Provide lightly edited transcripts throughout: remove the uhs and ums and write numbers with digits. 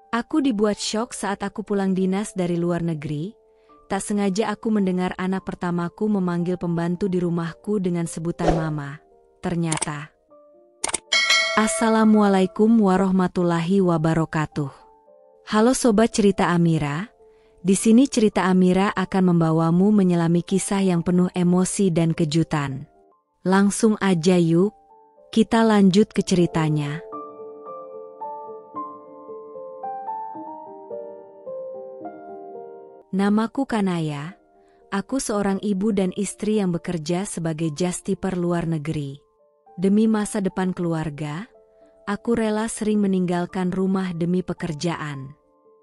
Aku dibuat syok saat aku pulang dinas dari luar negeri. Tak sengaja aku mendengar anak pertamaku memanggil pembantu di rumahku dengan sebutan mama. Ternyata. Assalamualaikum warahmatullahi wabarakatuh. Halo Sobat Cerita Amira. Di sini cerita Amira akan membawamu menyelami kisah yang penuh emosi dan kejutan. Langsung aja yuk, kita lanjut ke ceritanya. Namaku Kanaya. Aku seorang ibu dan istri yang bekerja sebagai justiper luar negeri. Demi masa depan keluarga, aku rela sering meninggalkan rumah demi pekerjaan.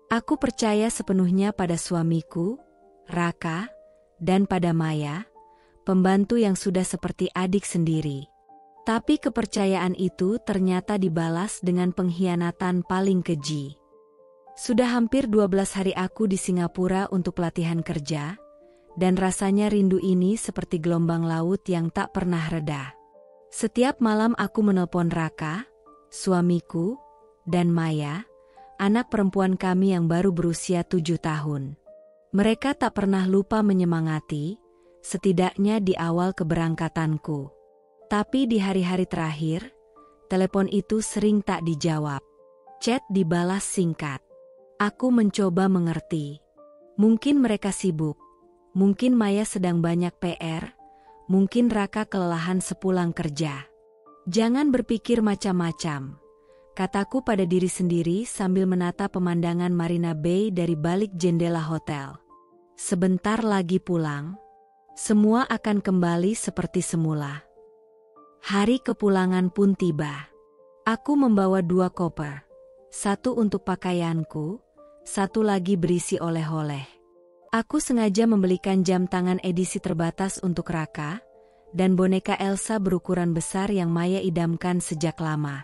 Aku percaya sepenuhnya pada suamiku, Raka, dan pada Maya, pembantu yang sudah seperti adik sendiri. Tapi kepercayaan itu ternyata dibalas dengan pengkhianatan paling keji. Sudah hampir 12 hari aku di Singapura untuk pelatihan kerja, dan rasanya rindu ini seperti gelombang laut yang tak pernah reda. Setiap malam aku menelpon Raka, suamiku, dan Maya, anak perempuan kami yang baru berusia 7 tahun. Mereka tak pernah lupa menyemangati, setidaknya di awal keberangkatanku. Tapi di hari-hari terakhir, telepon itu sering tak dijawab. Chat dibalas singkat. Aku mencoba mengerti. Mungkin mereka sibuk. Mungkin Maya sedang banyak PR. Mungkin Raka kelelahan sepulang kerja. Jangan berpikir macam-macam, kataku pada diri sendiri sambil menatap pemandangan Marina Bay dari balik jendela hotel. Sebentar lagi pulang, semua akan kembali seperti semula. Hari kepulangan pun tiba. Aku membawa 2 koper. Satu untuk pakaianku, satu lagi berisi oleh-oleh. Aku sengaja membelikan jam tangan edisi terbatas untuk Raka, dan boneka Elsa berukuran besar yang Maya idamkan sejak lama.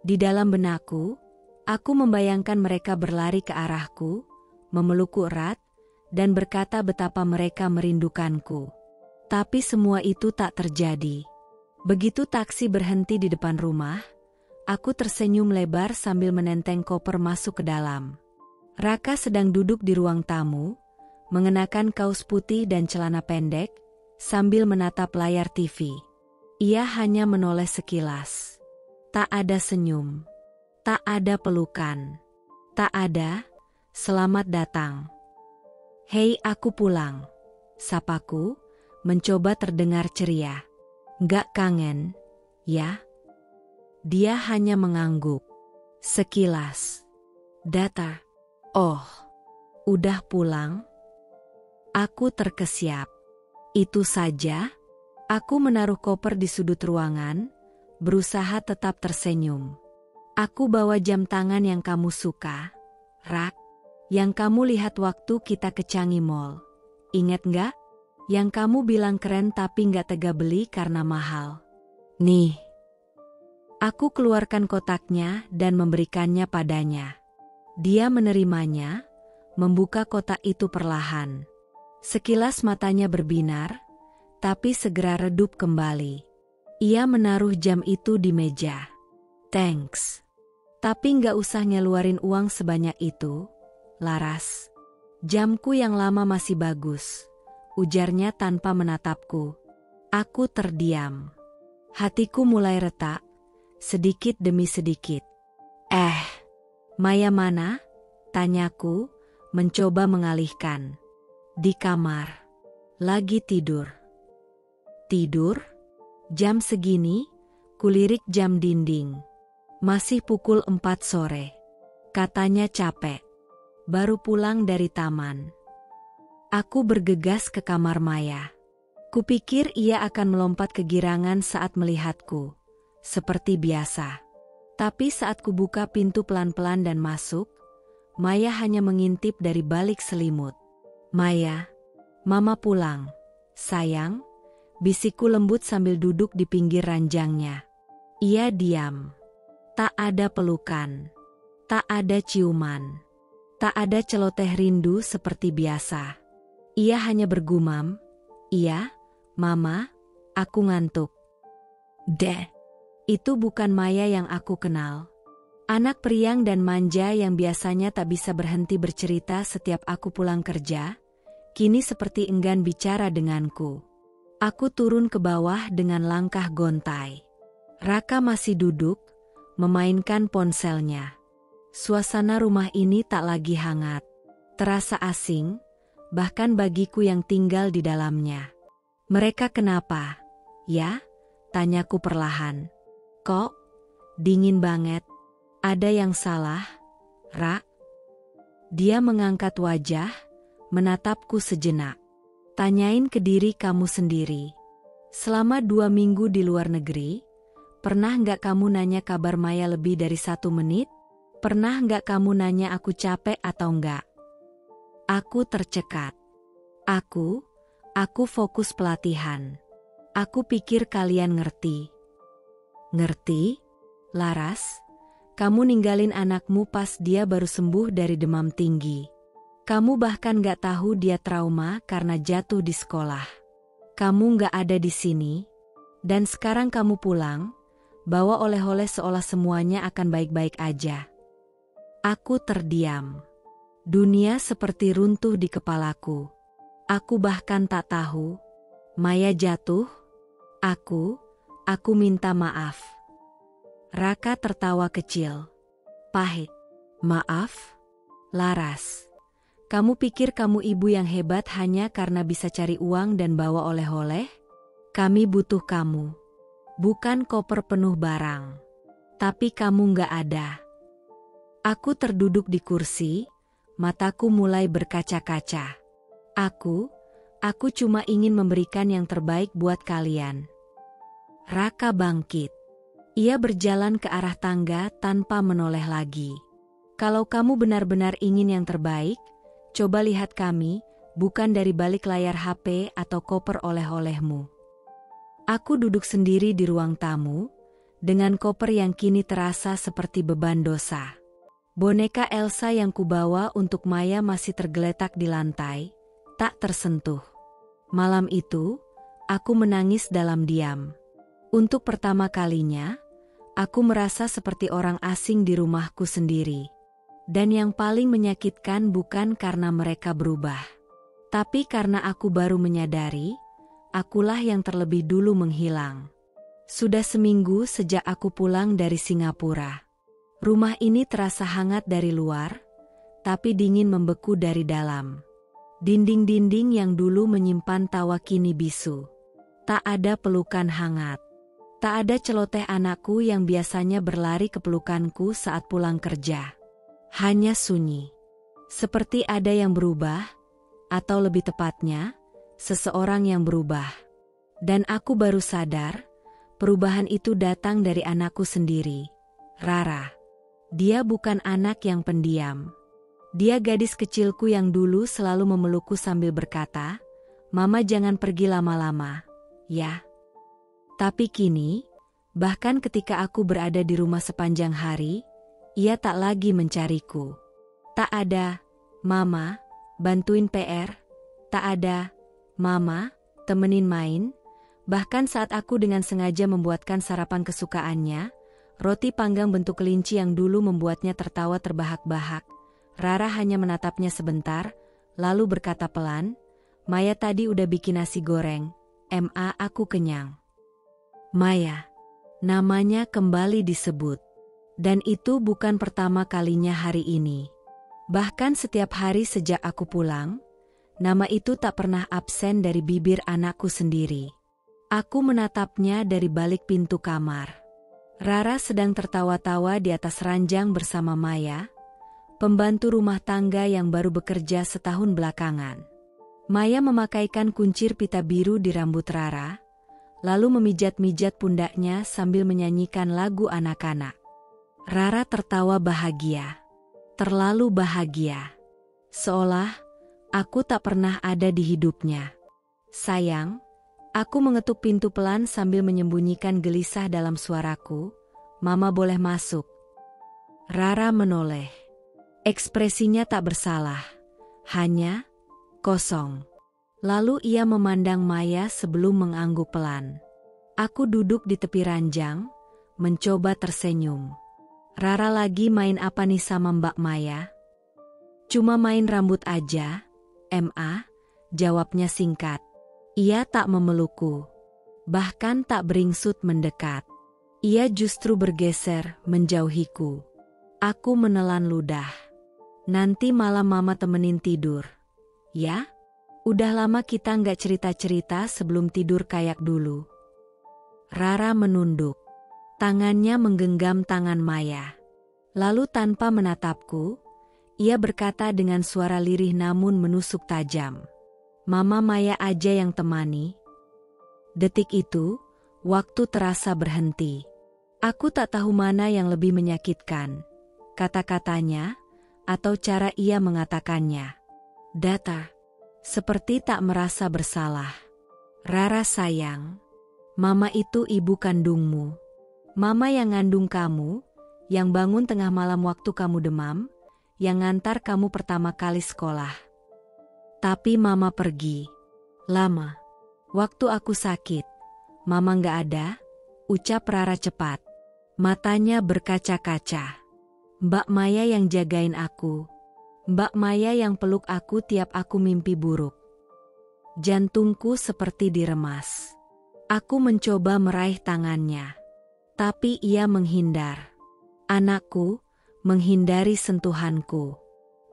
Di dalam benakku, aku membayangkan mereka berlari ke arahku, memelukku erat, dan berkata betapa mereka merindukanku. Tapi semua itu tak terjadi. Begitu taksi berhenti di depan rumah, aku tersenyum lebar sambil menenteng koper masuk ke dalam. Raka sedang duduk di ruang tamu, mengenakan kaos putih dan celana pendek, sambil menatap layar TV. Ia hanya menoleh sekilas. Tak ada senyum. Tak ada pelukan. Tak ada, "Selamat datang." "Hei, aku pulang," sapaku, mencoba terdengar ceria. "Nggak kangen, ya?" Dia hanya mengangguk. Sekilas. Datar. "Oh, udah pulang?" Aku terkesiap. Itu saja? Aku menaruh koper di sudut ruangan, berusaha tetap tersenyum. "Aku bawa jam tangan yang kamu suka, Rak. Yang kamu lihat waktu kita ke Changi Mall. Ingat nggak? Yang kamu bilang keren tapi nggak tega beli karena mahal. Nih." Aku keluarkan kotaknya dan memberikannya padanya. Dia menerimanya, membuka kotak itu perlahan. Sekilas matanya berbinar, tapi segera redup kembali. Ia menaruh jam itu di meja. "Thanks. Tapi nggak usah ngeluarin uang sebanyak itu, Laras. Jamku yang lama masih bagus," ujarnya tanpa menatapku. Aku terdiam. Hatiku mulai retak, sedikit demi sedikit. "Maya mana?" tanyaku, mencoba mengalihkan. "Di kamar. Lagi tidur." "Tidur? Jam segini?" Kulirik jam dinding. "Masih pukul 4 sore. Katanya capek. Baru pulang dari taman." Aku bergegas ke kamar Maya. Kupikir ia akan melompat kegirangan saat melihatku. Seperti biasa. Tapi saat kubuka pintu pelan-pelan dan masuk, Maya hanya mengintip dari balik selimut. "Maya, Mama pulang, sayang," bisikku lembut sambil duduk di pinggir ranjangnya. Ia diam. Tak ada pelukan. Tak ada ciuman. Tak ada celoteh rindu seperti biasa. Ia hanya bergumam, "Iya, Mama, aku ngantuk." Itu bukan Maya yang aku kenal. Anak periang dan manja yang biasanya tak bisa berhenti bercerita setiap aku pulang kerja, kini seperti enggan bicara denganku. Aku turun ke bawah dengan langkah gontai. Raka masih duduk, memainkan ponselnya. Suasana rumah ini tak lagi hangat. Terasa asing, bahkan bagiku yang tinggal di dalamnya. "Mereka kenapa, ya?" tanyaku perlahan. "Kok dingin banget? Ada yang salah, Ra?" Dia mengangkat wajah, menatapku sejenak. "Tanyain ke diri kamu sendiri. Selama 2 minggu di luar negeri, pernah nggak kamu nanya kabar Maya lebih dari 1 menit? Pernah nggak kamu nanya aku capek atau enggak?" Aku tercekat. Aku fokus pelatihan. Aku pikir kalian ngerti. Ngerti? Laras, kamu ninggalin anakmu pas dia baru sembuh dari demam tinggi. Kamu bahkan gak tahu dia trauma karena jatuh di sekolah. Kamu gak ada di sini. Dan sekarang kamu pulang, bawa oleh-oleh seolah semuanya akan baik-baik aja. Aku terdiam. Dunia seperti runtuh di kepalaku. Aku bahkan tak tahu. Maya jatuh. Aku minta maaf. Raka tertawa kecil. Pahit. Maaf? Laras. Kamu pikir kamu ibu yang hebat hanya karena bisa cari uang dan bawa oleh-oleh? Kami butuh kamu. Bukan koper penuh barang. Tapi kamu gak ada. Aku terduduk di kursi, mataku mulai berkaca-kaca. Aku cuma ingin memberikan yang terbaik buat kalian. Raka bangkit. Ia berjalan ke arah tangga tanpa menoleh lagi. Kalau kamu benar-benar ingin yang terbaik, coba lihat kami, bukan dari balik layar HP atau koper oleh-olehmu. Aku duduk sendiri di ruang tamu, dengan koper yang kini terasa seperti beban dosa. Boneka Elsa yang kubawa untuk Maya masih tergeletak di lantai, tak tersentuh. Malam itu, aku menangis dalam diam. Untuk pertama kalinya, aku merasa seperti orang asing di rumahku sendiri. Dan yang paling menyakitkan bukan karena mereka berubah, tapi karena aku baru menyadari, akulah yang terlebih dulu menghilang. Sudah seminggu sejak aku pulang dari Singapura. Rumah ini terasa hangat dari luar, tapi dingin membeku dari dalam. Dinding-dinding yang dulu menyimpan tawa kini bisu. Tak ada pelukan hangat. Tak ada celoteh anakku yang biasanya berlari ke pelukanku saat pulang kerja. Hanya sunyi. Seperti ada yang berubah, atau lebih tepatnya, seseorang yang berubah. Dan aku baru sadar, perubahan itu datang dari anakku sendiri, Rara. Dia bukan anak yang pendiam. Dia gadis kecilku yang dulu selalu memelukku sambil berkata, "Mama jangan pergi lama-lama, ya." Tapi kini, bahkan ketika aku berada di rumah sepanjang hari, ia tak lagi mencariku. Tak ada, "Mama, bantuin PR." Tak ada, "Mama, temenin main." Bahkan saat aku dengan sengaja membuatkan sarapan kesukaannya, roti panggang bentuk kelinci yang dulu membuatnya tertawa terbahak-bahak, Rara hanya menatapnya sebentar, lalu berkata pelan, "Maya tadi udah bikin nasi goreng, aku kenyang." Maya. Namanya kembali disebut. Dan itu bukan pertama kalinya hari ini. Bahkan setiap hari sejak aku pulang, nama itu tak pernah absen dari bibir anakku sendiri. Aku menatapnya dari balik pintu kamar. Rara sedang tertawa-tawa di atas ranjang bersama Maya, pembantu rumah tangga yang baru bekerja setahun belakangan. Maya memakaikan kuncir pita biru di rambut Rara, lalu memijat-mijat pundaknya sambil menyanyikan lagu anak-anak. Rara tertawa bahagia. Terlalu bahagia. Seolah aku tak pernah ada di hidupnya. "Sayang," aku mengetuk pintu pelan sambil menyembunyikan gelisah dalam suaraku, "Mama boleh masuk?" Rara menoleh. Ekspresinya tak bersalah, hanya kosong. Lalu ia memandang Maya sebelum mengangguk pelan. Aku duduk di tepi ranjang, mencoba tersenyum. Rara lagi main apa nih sama Mbak Maya? Cuma main rambut aja, Ma, jawabnya singkat. Ia tak memelukku, bahkan tak beringsut mendekat. Ia justru bergeser menjauhiku. Aku menelan ludah. Nanti malam mama temenin tidur. Ya? Udah lama kita nggak cerita-cerita sebelum tidur kayak dulu. Rara menunduk. Tangannya menggenggam tangan Maya. Lalu tanpa menatapku, ia berkata dengan suara lirih namun menusuk tajam. Mama Maya aja yang temani. Detik itu, waktu terasa berhenti. Aku tak tahu mana yang lebih menyakitkan, kata-katanya, atau cara ia mengatakannya. Datar, seperti tak merasa bersalah. Rara sayang, mama itu ibu kandungmu. Mama yang ngandung kamu, yang bangun tengah malam waktu kamu demam, yang ngantar kamu pertama kali sekolah. Tapi mama pergi. Lama. Waktu aku sakit, mama nggak ada, ucap Rara cepat. Matanya berkaca-kaca. Mbak Maya yang jagain aku. Mbak Maya yang peluk aku tiap aku mimpi buruk. Jantungku seperti diremas. Aku mencoba meraih tangannya. Tapi ia menghindar. Anakku, menghindari sentuhanku.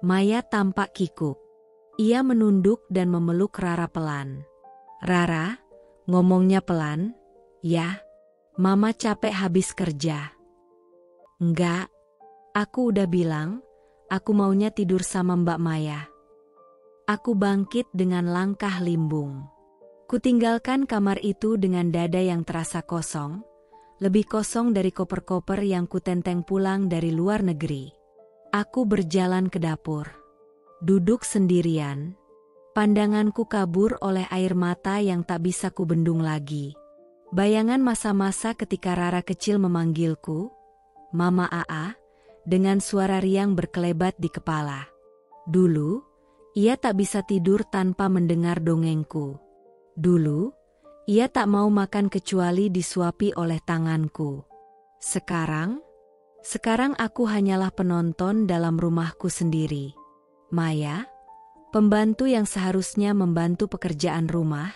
Maya tampak kikuk. Ia menunduk dan memeluk Rara pelan. Rara, ngomongnya pelan, ya. Mama capek habis kerja. Enggak, aku udah bilang, aku maunya tidur sama Mbak Maya. Aku bangkit dengan langkah limbung. Kutinggalkan kamar itu dengan dada yang terasa kosong, lebih kosong dari koper-koper yang kutenteng pulang dari luar negeri. Aku berjalan ke dapur. Duduk sendirian. Pandanganku kabur oleh air mata yang tak bisa kubendung lagi. Bayangan masa-masa ketika Rara kecil memanggilku, Mama Aa, dengan suara riang berkelebat di kepala. Dulu, ia tak bisa tidur tanpa mendengar dongengku. Dulu, ia tak mau makan kecuali disuapi oleh tanganku. Sekarang aku hanyalah penonton dalam rumahku sendiri. Maya, pembantu yang seharusnya membantu pekerjaan rumah,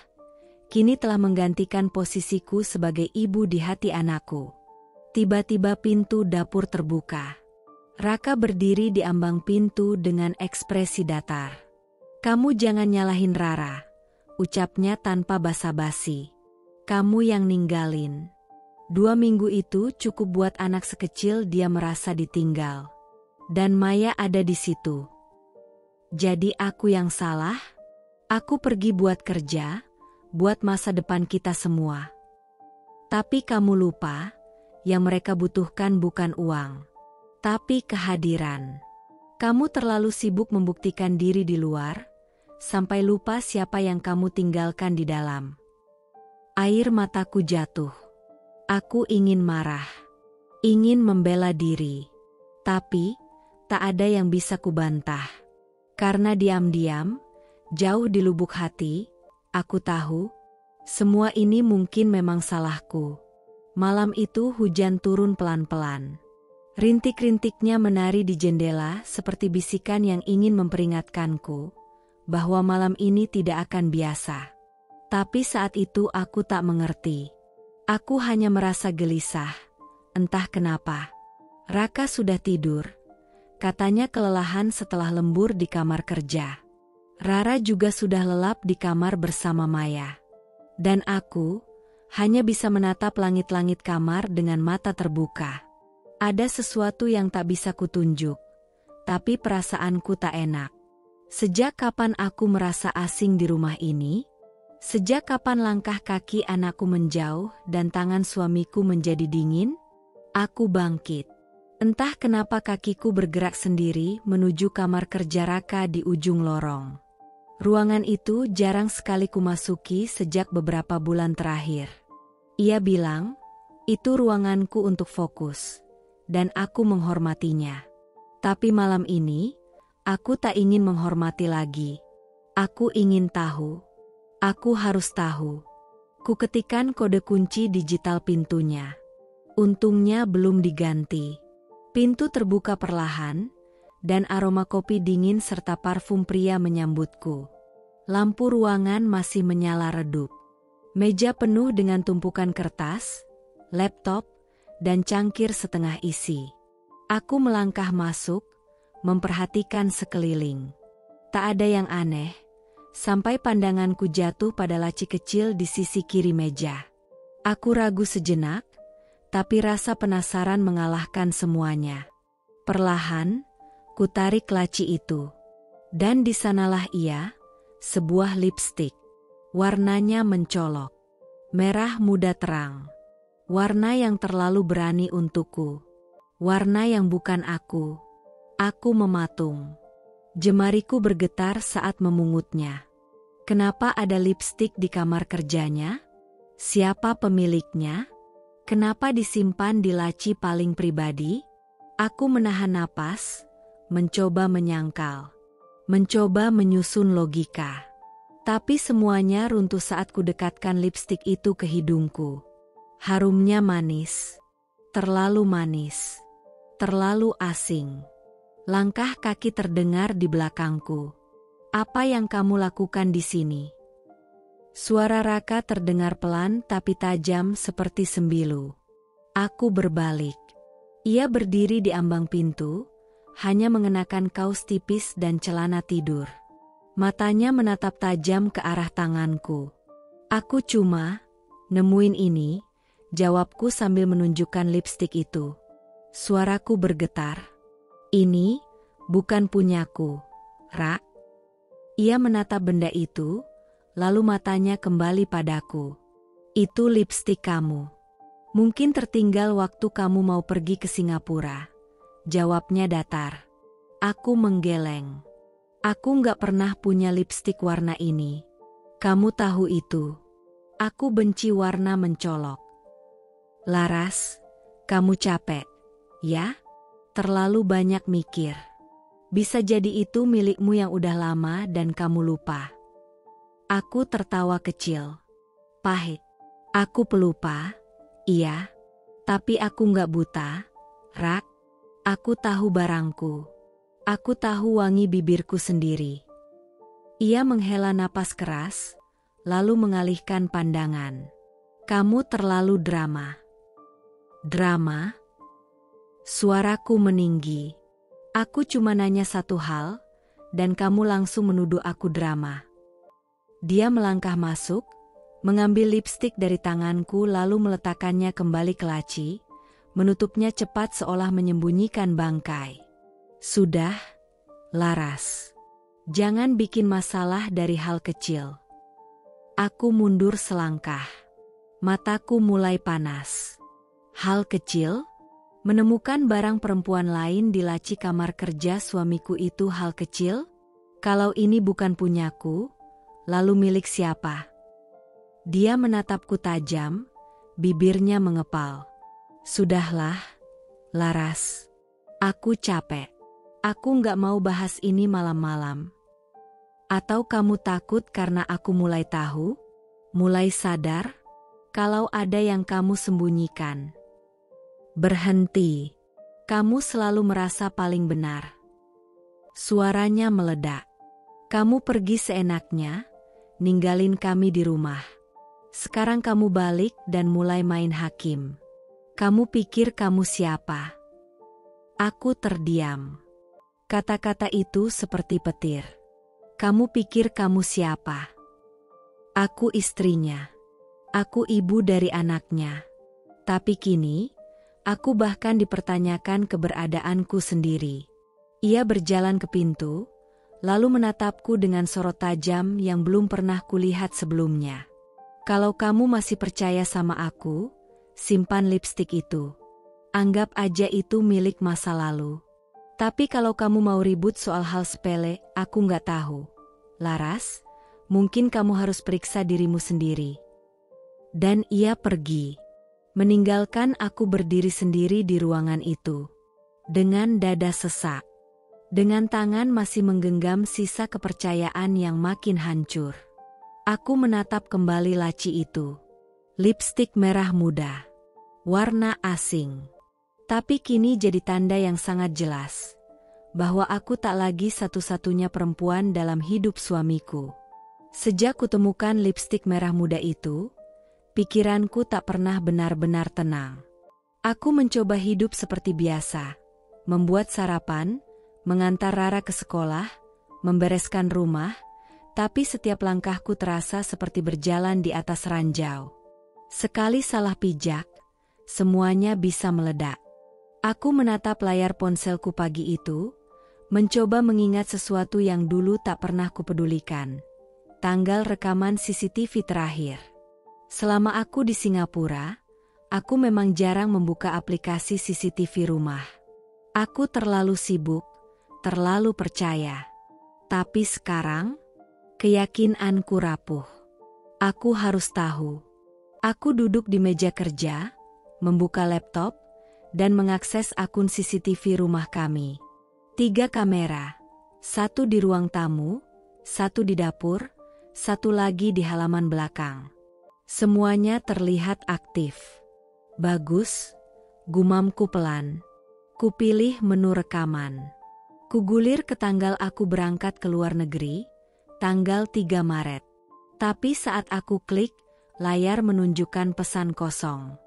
kini telah menggantikan posisiku sebagai ibu di hati anakku. Tiba-tiba pintu dapur terbuka. Raka berdiri di ambang pintu dengan ekspresi datar. Kamu jangan nyalahin Rara, ucapnya tanpa basa-basi. Kamu yang ninggalin. 2 minggu itu cukup buat anak sekecil dia merasa ditinggal. Dan Maya ada di situ. Jadi aku yang salah? Aku pergi buat kerja, buat masa depan kita semua. Tapi kamu lupa, yang mereka butuhkan bukan uang, tapi kehadiran. Kamu terlalu sibuk membuktikan diri di luar, sampai lupa siapa yang kamu tinggalkan di dalam. Air mataku jatuh. Aku ingin marah, ingin membela diri, tapi tak ada yang bisa kubantah. Karena diam-diam, jauh di lubuk hati, aku tahu, semua ini mungkin memang salahku. Malam itu hujan turun pelan-pelan. Rintik-rintiknya menari di jendela seperti bisikan yang ingin memperingatkanku bahwa malam ini tidak akan biasa. Tapi saat itu aku tak mengerti. Aku hanya merasa gelisah. Entah kenapa. Raka sudah tidur. Katanya kelelahan setelah lembur di kamar kerja. Rara juga sudah lelap di kamar bersama Maya. Dan aku hanya bisa menatap langit-langit kamar dengan mata terbuka. Ada sesuatu yang tak bisa kutunjuk, tapi perasaanku tak enak. Sejak kapan aku merasa asing di rumah ini? Sejak kapan langkah kaki anakku menjauh dan tangan suamiku menjadi dingin? Aku bangkit. Entah kenapa kakiku bergerak sendiri menuju kamar kerja Raka di ujung lorong. Ruangan itu jarang sekali kumasuki sejak beberapa bulan terakhir. Ia bilang, itu ruanganku untuk fokus, dan aku menghormatinya. Tapi malam ini, aku tak ingin menghormati lagi. Aku ingin tahu. Aku harus tahu. Kuketikkan kode kunci digital pintunya. Untungnya belum diganti. Pintu terbuka perlahan, dan aroma kopi dingin serta parfum pria menyambutku. Lampu ruangan masih menyala redup. Meja penuh dengan tumpukan kertas, laptop, dan cangkir setengah isi. Aku melangkah masuk, memperhatikan sekeliling. Tak ada yang aneh, sampai pandanganku jatuh pada laci kecil di sisi kiri meja. Aku ragu sejenak, tapi rasa penasaran mengalahkan semuanya. Perlahan, ku tarik laci itu. Dan di sanalah ia, sebuah lipstik. Warnanya mencolok. Merah muda terang. Warna yang terlalu berani untukku. Warna yang bukan aku. Aku mematung. Jemariku bergetar saat memungutnya. Kenapa ada lipstik di kamar kerjanya? Siapa pemiliknya? Kenapa disimpan di laci paling pribadi? Aku menahan napas, mencoba menyangkal, mencoba menyusun logika. Tapi semuanya runtuh saat ku dekatkan lipstik itu ke hidungku. Harumnya manis, terlalu asing. Langkah kaki terdengar di belakangku. Apa yang kamu lakukan di sini? Suara Raka terdengar pelan tapi tajam seperti sembilu. Aku berbalik. Ia berdiri di ambang pintu, hanya mengenakan kaos tipis dan celana tidur. Matanya menatap tajam ke arah tanganku. Aku cuma nemuin ini, jawabku sambil menunjukkan lipstik itu. Suaraku bergetar. Ini bukan punyaku, Ra. Ia menatap benda itu, lalu matanya kembali padaku. Itu lipstik kamu. Mungkin tertinggal waktu kamu mau pergi ke Singapura. Jawabnya datar. Aku menggeleng. Aku nggak pernah punya lipstik warna ini. Kamu tahu itu. Aku benci warna mencolok. Laras, kamu capek, ya? Terlalu banyak mikir. Bisa jadi itu milikmu yang udah lama dan kamu lupa. Aku tertawa kecil. Pahit. Aku pelupa, iya. Tapi aku nggak buta, Rak. Aku tahu barangku. Aku tahu wangi bibirku sendiri. Ia menghela napas keras, lalu mengalihkan pandangan. Kamu terlalu drama. Drama? Suaraku meninggi. Aku cuma nanya satu hal, dan kamu langsung menuduh aku drama. Dia melangkah masuk, mengambil lipstik dari tanganku lalu meletakkannya kembali ke laci, menutupnya cepat seolah menyembunyikan bangkai. Sudah, Laras. Jangan bikin masalah dari hal kecil. Aku mundur selangkah. Mataku mulai panas. Hal kecil? Menemukan barang perempuan lain di laci kamar kerja suamiku itu hal kecil? Kalau ini bukan punyaku, lalu milik siapa? Dia menatapku tajam, bibirnya mengepal. Sudahlah, Laras. Aku capek. Aku nggak mau bahas ini malam-malam. Atau kamu takut karena aku mulai tahu, mulai sadar, kalau ada yang kamu sembunyikan? Berhenti. Kamu selalu merasa paling benar. Suaranya meledak. Kamu pergi seenaknya, ninggalin kami di rumah. Sekarang kamu balik dan mulai main hakim. Kamu pikir kamu siapa? Aku terdiam. Kata-kata itu seperti petir. Kamu pikir kamu siapa? Aku istrinya. Aku ibu dari anaknya. Tapi kini, aku bahkan dipertanyakan keberadaanku sendiri. Ia berjalan ke pintu, lalu menatapku dengan sorot tajam yang belum pernah kulihat sebelumnya. Kalau kamu masih percaya sama aku, simpan lipstik itu. Anggap aja itu milik masa lalu. Tapi kalau kamu mau ribut soal hal sepele, aku nggak tahu. Laras, mungkin kamu harus periksa dirimu sendiri. Dan ia pergi, meninggalkan aku berdiri sendiri di ruangan itu. Dengan dada sesak, dengan tangan masih menggenggam sisa kepercayaan yang makin hancur. Aku menatap kembali laci itu. Lipstik merah muda, warna asing. Tapi kini jadi tanda yang sangat jelas bahwa aku tak lagi satu-satunya perempuan dalam hidup suamiku. Sejak kutemukan lipstik merah muda itu, pikiranku tak pernah benar-benar tenang. Aku mencoba hidup seperti biasa, membuat sarapan, mengantar Rara ke sekolah, membereskan rumah, tapi setiap langkahku terasa seperti berjalan di atas ranjau. Sekali salah pijak, semuanya bisa meledak. Aku menatap layar ponselku pagi itu, mencoba mengingat sesuatu yang dulu tak pernah kupedulikan. Tanggal rekaman CCTV terakhir. Selama aku di Singapura, aku memang jarang membuka aplikasi CCTV rumah. Aku terlalu sibuk, terlalu percaya. Tapi sekarang, keyakinanku rapuh. Aku harus tahu. Aku duduk di meja kerja, membuka laptop, dan mengakses akun CCTV rumah kami. 3 kamera, 1 di ruang tamu, 1 di dapur, 1 lagi di halaman belakang. Semuanya terlihat aktif. Bagus, gumamku pelan. Kupilih menu rekaman. Kugulir ke tanggal aku berangkat ke luar negeri, tanggal 3 Maret. Tapi saat aku klik, layar menunjukkan pesan kosong.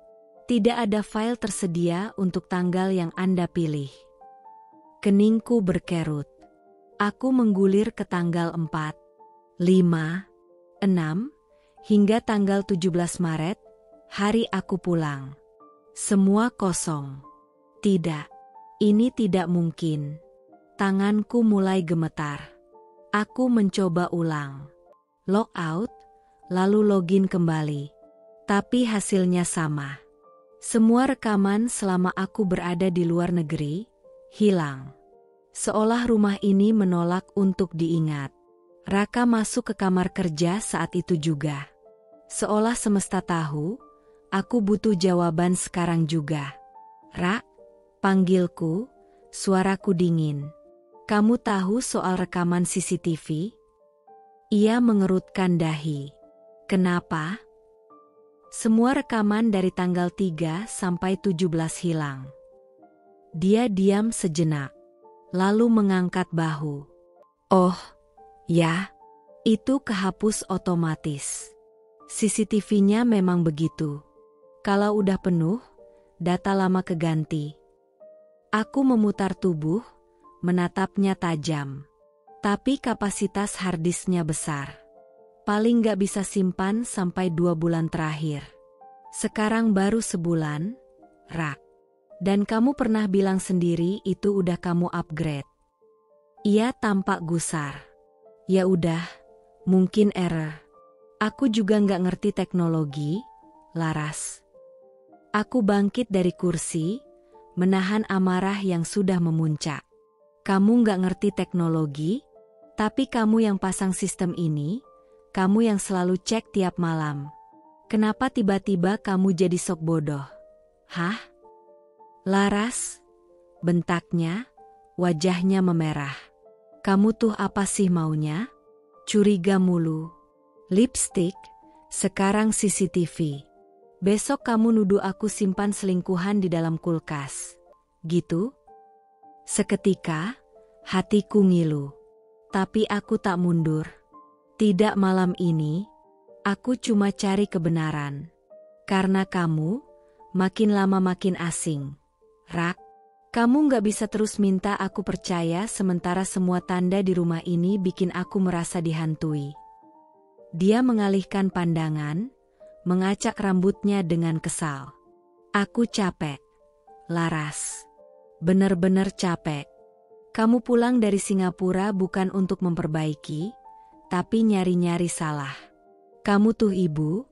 Tidak ada file tersedia untuk tanggal yang Anda pilih. Keningku berkerut. Aku menggulir ke tanggal 4, 5, 6, hingga tanggal 17 Maret, hari aku pulang. Semua kosong. Tidak, ini tidak mungkin. Tanganku mulai gemetar. Aku mencoba ulang. Log out, lalu login kembali. Tapi hasilnya sama. Semua rekaman selama aku berada di luar negeri, hilang. Seolah rumah ini menolak untuk diingat. Raka masuk ke kamar kerja saat itu juga. Seolah semesta tahu, aku butuh jawaban sekarang juga. Ra, panggilku, suaraku dingin. Kamu tahu soal rekaman CCTV? Ia mengerutkan dahi. Kenapa? Semua rekaman dari tanggal 3 sampai 17 hilang. Dia diam sejenak, lalu mengangkat bahu. Oh, ya, itu kehapus otomatis. CCTV-nya memang begitu. Kalau udah penuh, data lama keganti. Aku memutar tubuh, menatapnya tajam. Tapi kapasitas harddisknya besar. Paling gak bisa simpan sampai 2 bulan terakhir. Sekarang baru sebulan, Rak. Dan kamu pernah bilang sendiri itu udah kamu upgrade. Ia tampak gusar. Ya udah, mungkin error. Aku juga gak ngerti teknologi, Laras. Aku bangkit dari kursi, menahan amarah yang sudah memuncak. Kamu gak ngerti teknologi, tapi kamu yang pasang sistem ini, kamu yang selalu cek tiap malam. Kenapa tiba-tiba kamu jadi sok bodoh? Hah? Laras? Bentaknya, wajahnya memerah. Kamu tuh apa sih maunya? Curiga mulu. Lipstik, sekarang CCTV. Besok kamu nuduh aku simpan selingkuhan di dalam kulkas. Gitu? Seketika, hatiku ngilu. Tapi aku tak mundur. Tidak malam ini, aku cuma cari kebenaran. Karena kamu, makin lama makin asing. Rak, kamu gak bisa terus minta aku percaya sementara semua tanda di rumah ini bikin aku merasa dihantui. Dia mengalihkan pandangan, mengacak rambutnya dengan kesal. Aku capek, Laras. Bener-bener capek. Kamu pulang dari Singapura bukan untuk memperbaiki, tapi nyari-nyari salah. Kamu tuh ibu,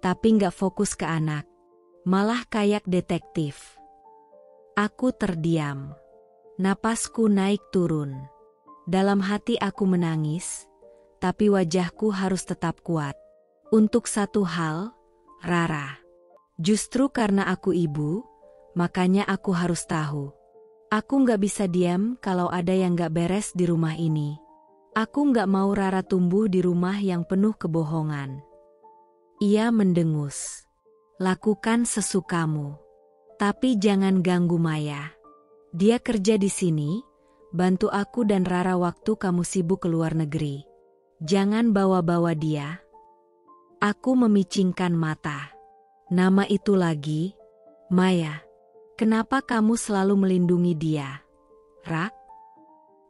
tapi gak fokus ke anak. Malah kayak detektif. Aku terdiam. Napasku naik turun. Dalam hati aku menangis, tapi wajahku harus tetap kuat. Untuk satu hal, Rara. Justru karena aku ibu, makanya aku harus tahu. Aku gak bisa diam kalau ada yang gak beres di rumah ini. Aku gak mau Rara tumbuh di rumah yang penuh kebohongan. Ia mendengus. Lakukan sesukamu. Tapi jangan ganggu Maya. Dia kerja di sini, bantu aku dan Rara waktu kamu sibuk ke luar negeri. Jangan bawa-bawa dia. Aku memicingkan mata. Nama itu lagi? Maya. Kenapa kamu selalu melindungi dia? Rak?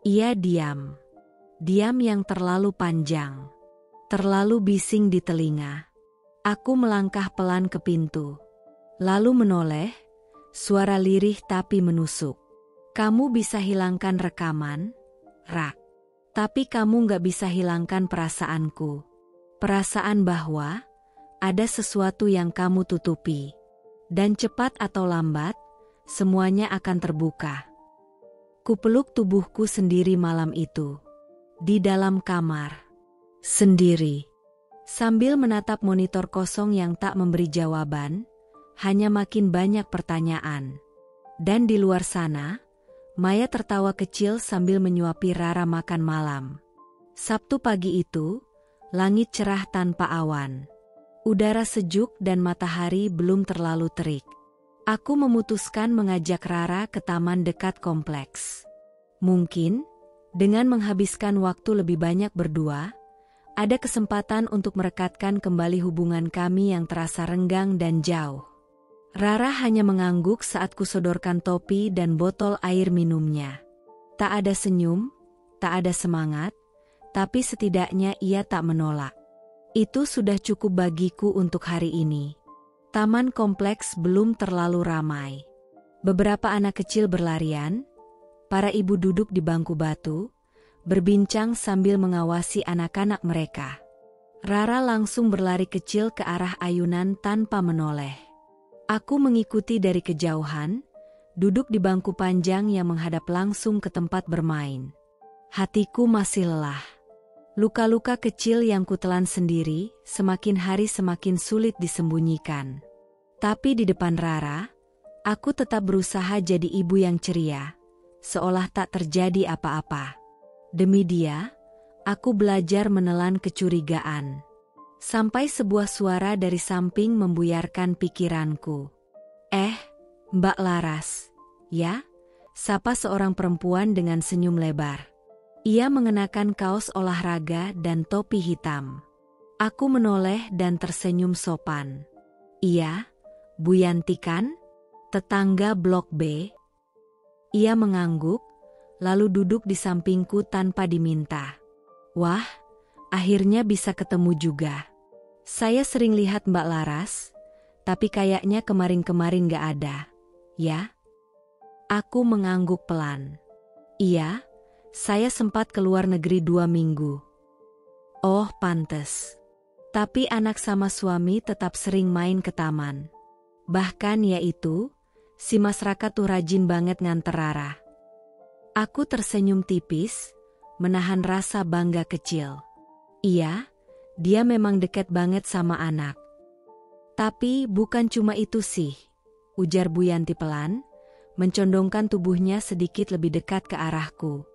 Ia diam. Diam yang terlalu panjang. Terlalu bising di telinga. Aku melangkah pelan ke pintu. Lalu menoleh, suara lirih tapi menusuk. Kamu bisa hilangkan rekaman, Rak. Tapi kamu gak bisa hilangkan perasaanku. Perasaan bahwa ada sesuatu yang kamu tutupi. Dan cepat atau lambat, semuanya akan terbuka. Kupeluk tubuhku sendiri malam itu. Di dalam kamar. Sendiri. Sambil menatap monitor kosong yang tak memberi jawaban, hanya makin banyak pertanyaan. Dan di luar sana, Maya tertawa kecil sambil menyuapi Rara makan malam. Sabtu pagi itu, langit cerah tanpa awan. Udara sejuk dan matahari belum terlalu terik. Aku memutuskan mengajak Rara ke taman dekat kompleks. Mungkin, dengan menghabiskan waktu lebih banyak berdua, ada kesempatan untuk merekatkan kembali hubungan kami yang terasa renggang dan jauh. Rara hanya mengangguk saat kusodorkan topi dan botol air minumnya. Tak ada senyum, tak ada semangat, tapi setidaknya ia tak menolak. Itu sudah cukup bagiku untuk hari ini. Taman kompleks belum terlalu ramai. Beberapa anak kecil berlarian, para ibu duduk di bangku batu, berbincang sambil mengawasi anak-anak mereka. Rara langsung berlari kecil ke arah ayunan tanpa menoleh. Aku mengikuti dari kejauhan, duduk di bangku panjang yang menghadap langsung ke tempat bermain. Hatiku masih lelah. Luka-luka kecil yang kutelan sendiri, semakin hari semakin sulit disembunyikan. Tapi di depan Rara, aku tetap berusaha jadi ibu yang ceria, seolah tak terjadi apa-apa. Demi dia, aku belajar menelan kecurigaan. Sampai sebuah suara dari samping membuyarkan pikiranku. Mbak Laras, ya? Sapa seorang perempuan dengan senyum lebar. Ia mengenakan kaos olahraga dan topi hitam. Aku menoleh dan tersenyum sopan. Iya, Bu Yanti kan? Tetangga Blok B. Ia mengangguk, lalu duduk di sampingku tanpa diminta. Wah, akhirnya bisa ketemu juga. Saya sering lihat Mbak Laras, tapi kayaknya kemarin-kemarin gak ada, ya? Aku mengangguk pelan. Iya, saya sempat keluar negeri 2 minggu. Oh, pantes. Tapi anak sama suami tetap sering main ke taman. Bahkan yaitu, si Mas Raka tuh rajin banget nganter Rara. Aku tersenyum tipis, menahan rasa bangga kecil. Iya, dia memang dekat banget sama anak. Tapi bukan cuma itu sih, ujar Bu Yanti pelan, mencondongkan tubuhnya sedikit lebih dekat ke arahku.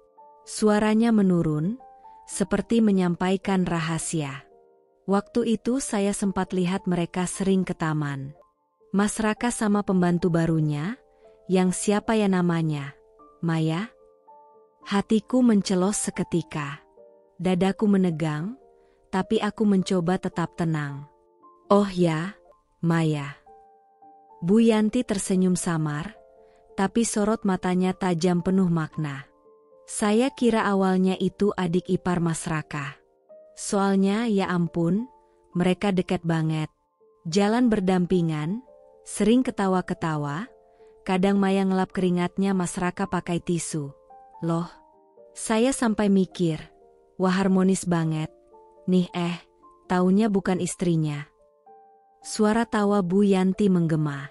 Suaranya menurun, seperti menyampaikan rahasia. Waktu itu saya sempat lihat mereka sering ke taman. Mas Raka sama pembantu barunya, yang siapa ya namanya? Maya? Hatiku mencelos seketika. Dadaku menegang, tapi aku mencoba tetap tenang. Oh ya, Maya. Bu Yanti tersenyum samar, tapi sorot matanya tajam penuh makna. Saya kira awalnya itu adik ipar Mas Raka. Soalnya ya ampun, mereka dekat banget. Jalan berdampingan, sering ketawa-ketawa, kadang Maya ngelap keringatnya Mas Raka pakai tisu. Loh, saya sampai mikir, wah harmonis banget. Nih taunya bukan istrinya. Suara tawa Bu Yanti menggema.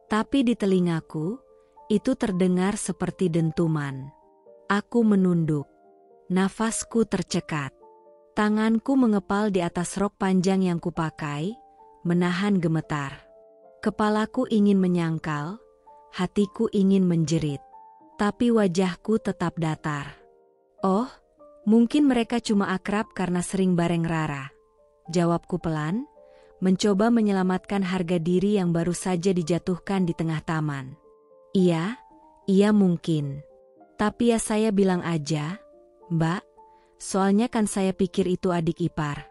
Tapi di telingaku, itu terdengar seperti dentuman. Aku menunduk. Nafasku tercekat. Tanganku mengepal di atas rok panjang yang kupakai, menahan gemetar. Kepalaku ingin menyangkal, hatiku ingin menjerit. Tapi wajahku tetap datar. Oh, mungkin mereka cuma akrab karena sering bareng Rara. Jawabku pelan, mencoba menyelamatkan harga diri yang baru saja dijatuhkan di tengah taman. Iya mungkin. Tapi ya saya bilang aja, Mbak, soalnya kan saya pikir itu adik ipar.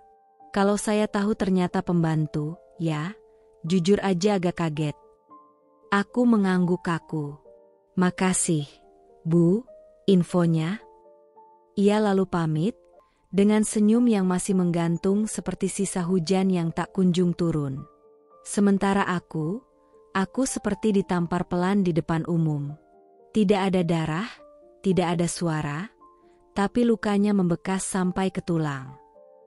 Kalau saya tahu ternyata pembantu, ya, jujur aja agak kaget. Aku mengangguk kaku. Makasih, Bu, infonya. Ia lalu pamit, dengan senyum yang masih menggantung seperti sisa hujan yang tak kunjung turun. Sementara aku seperti ditampar pelan di depan umum. Tidak ada darah, tidak ada suara, tapi lukanya membekas sampai ke tulang.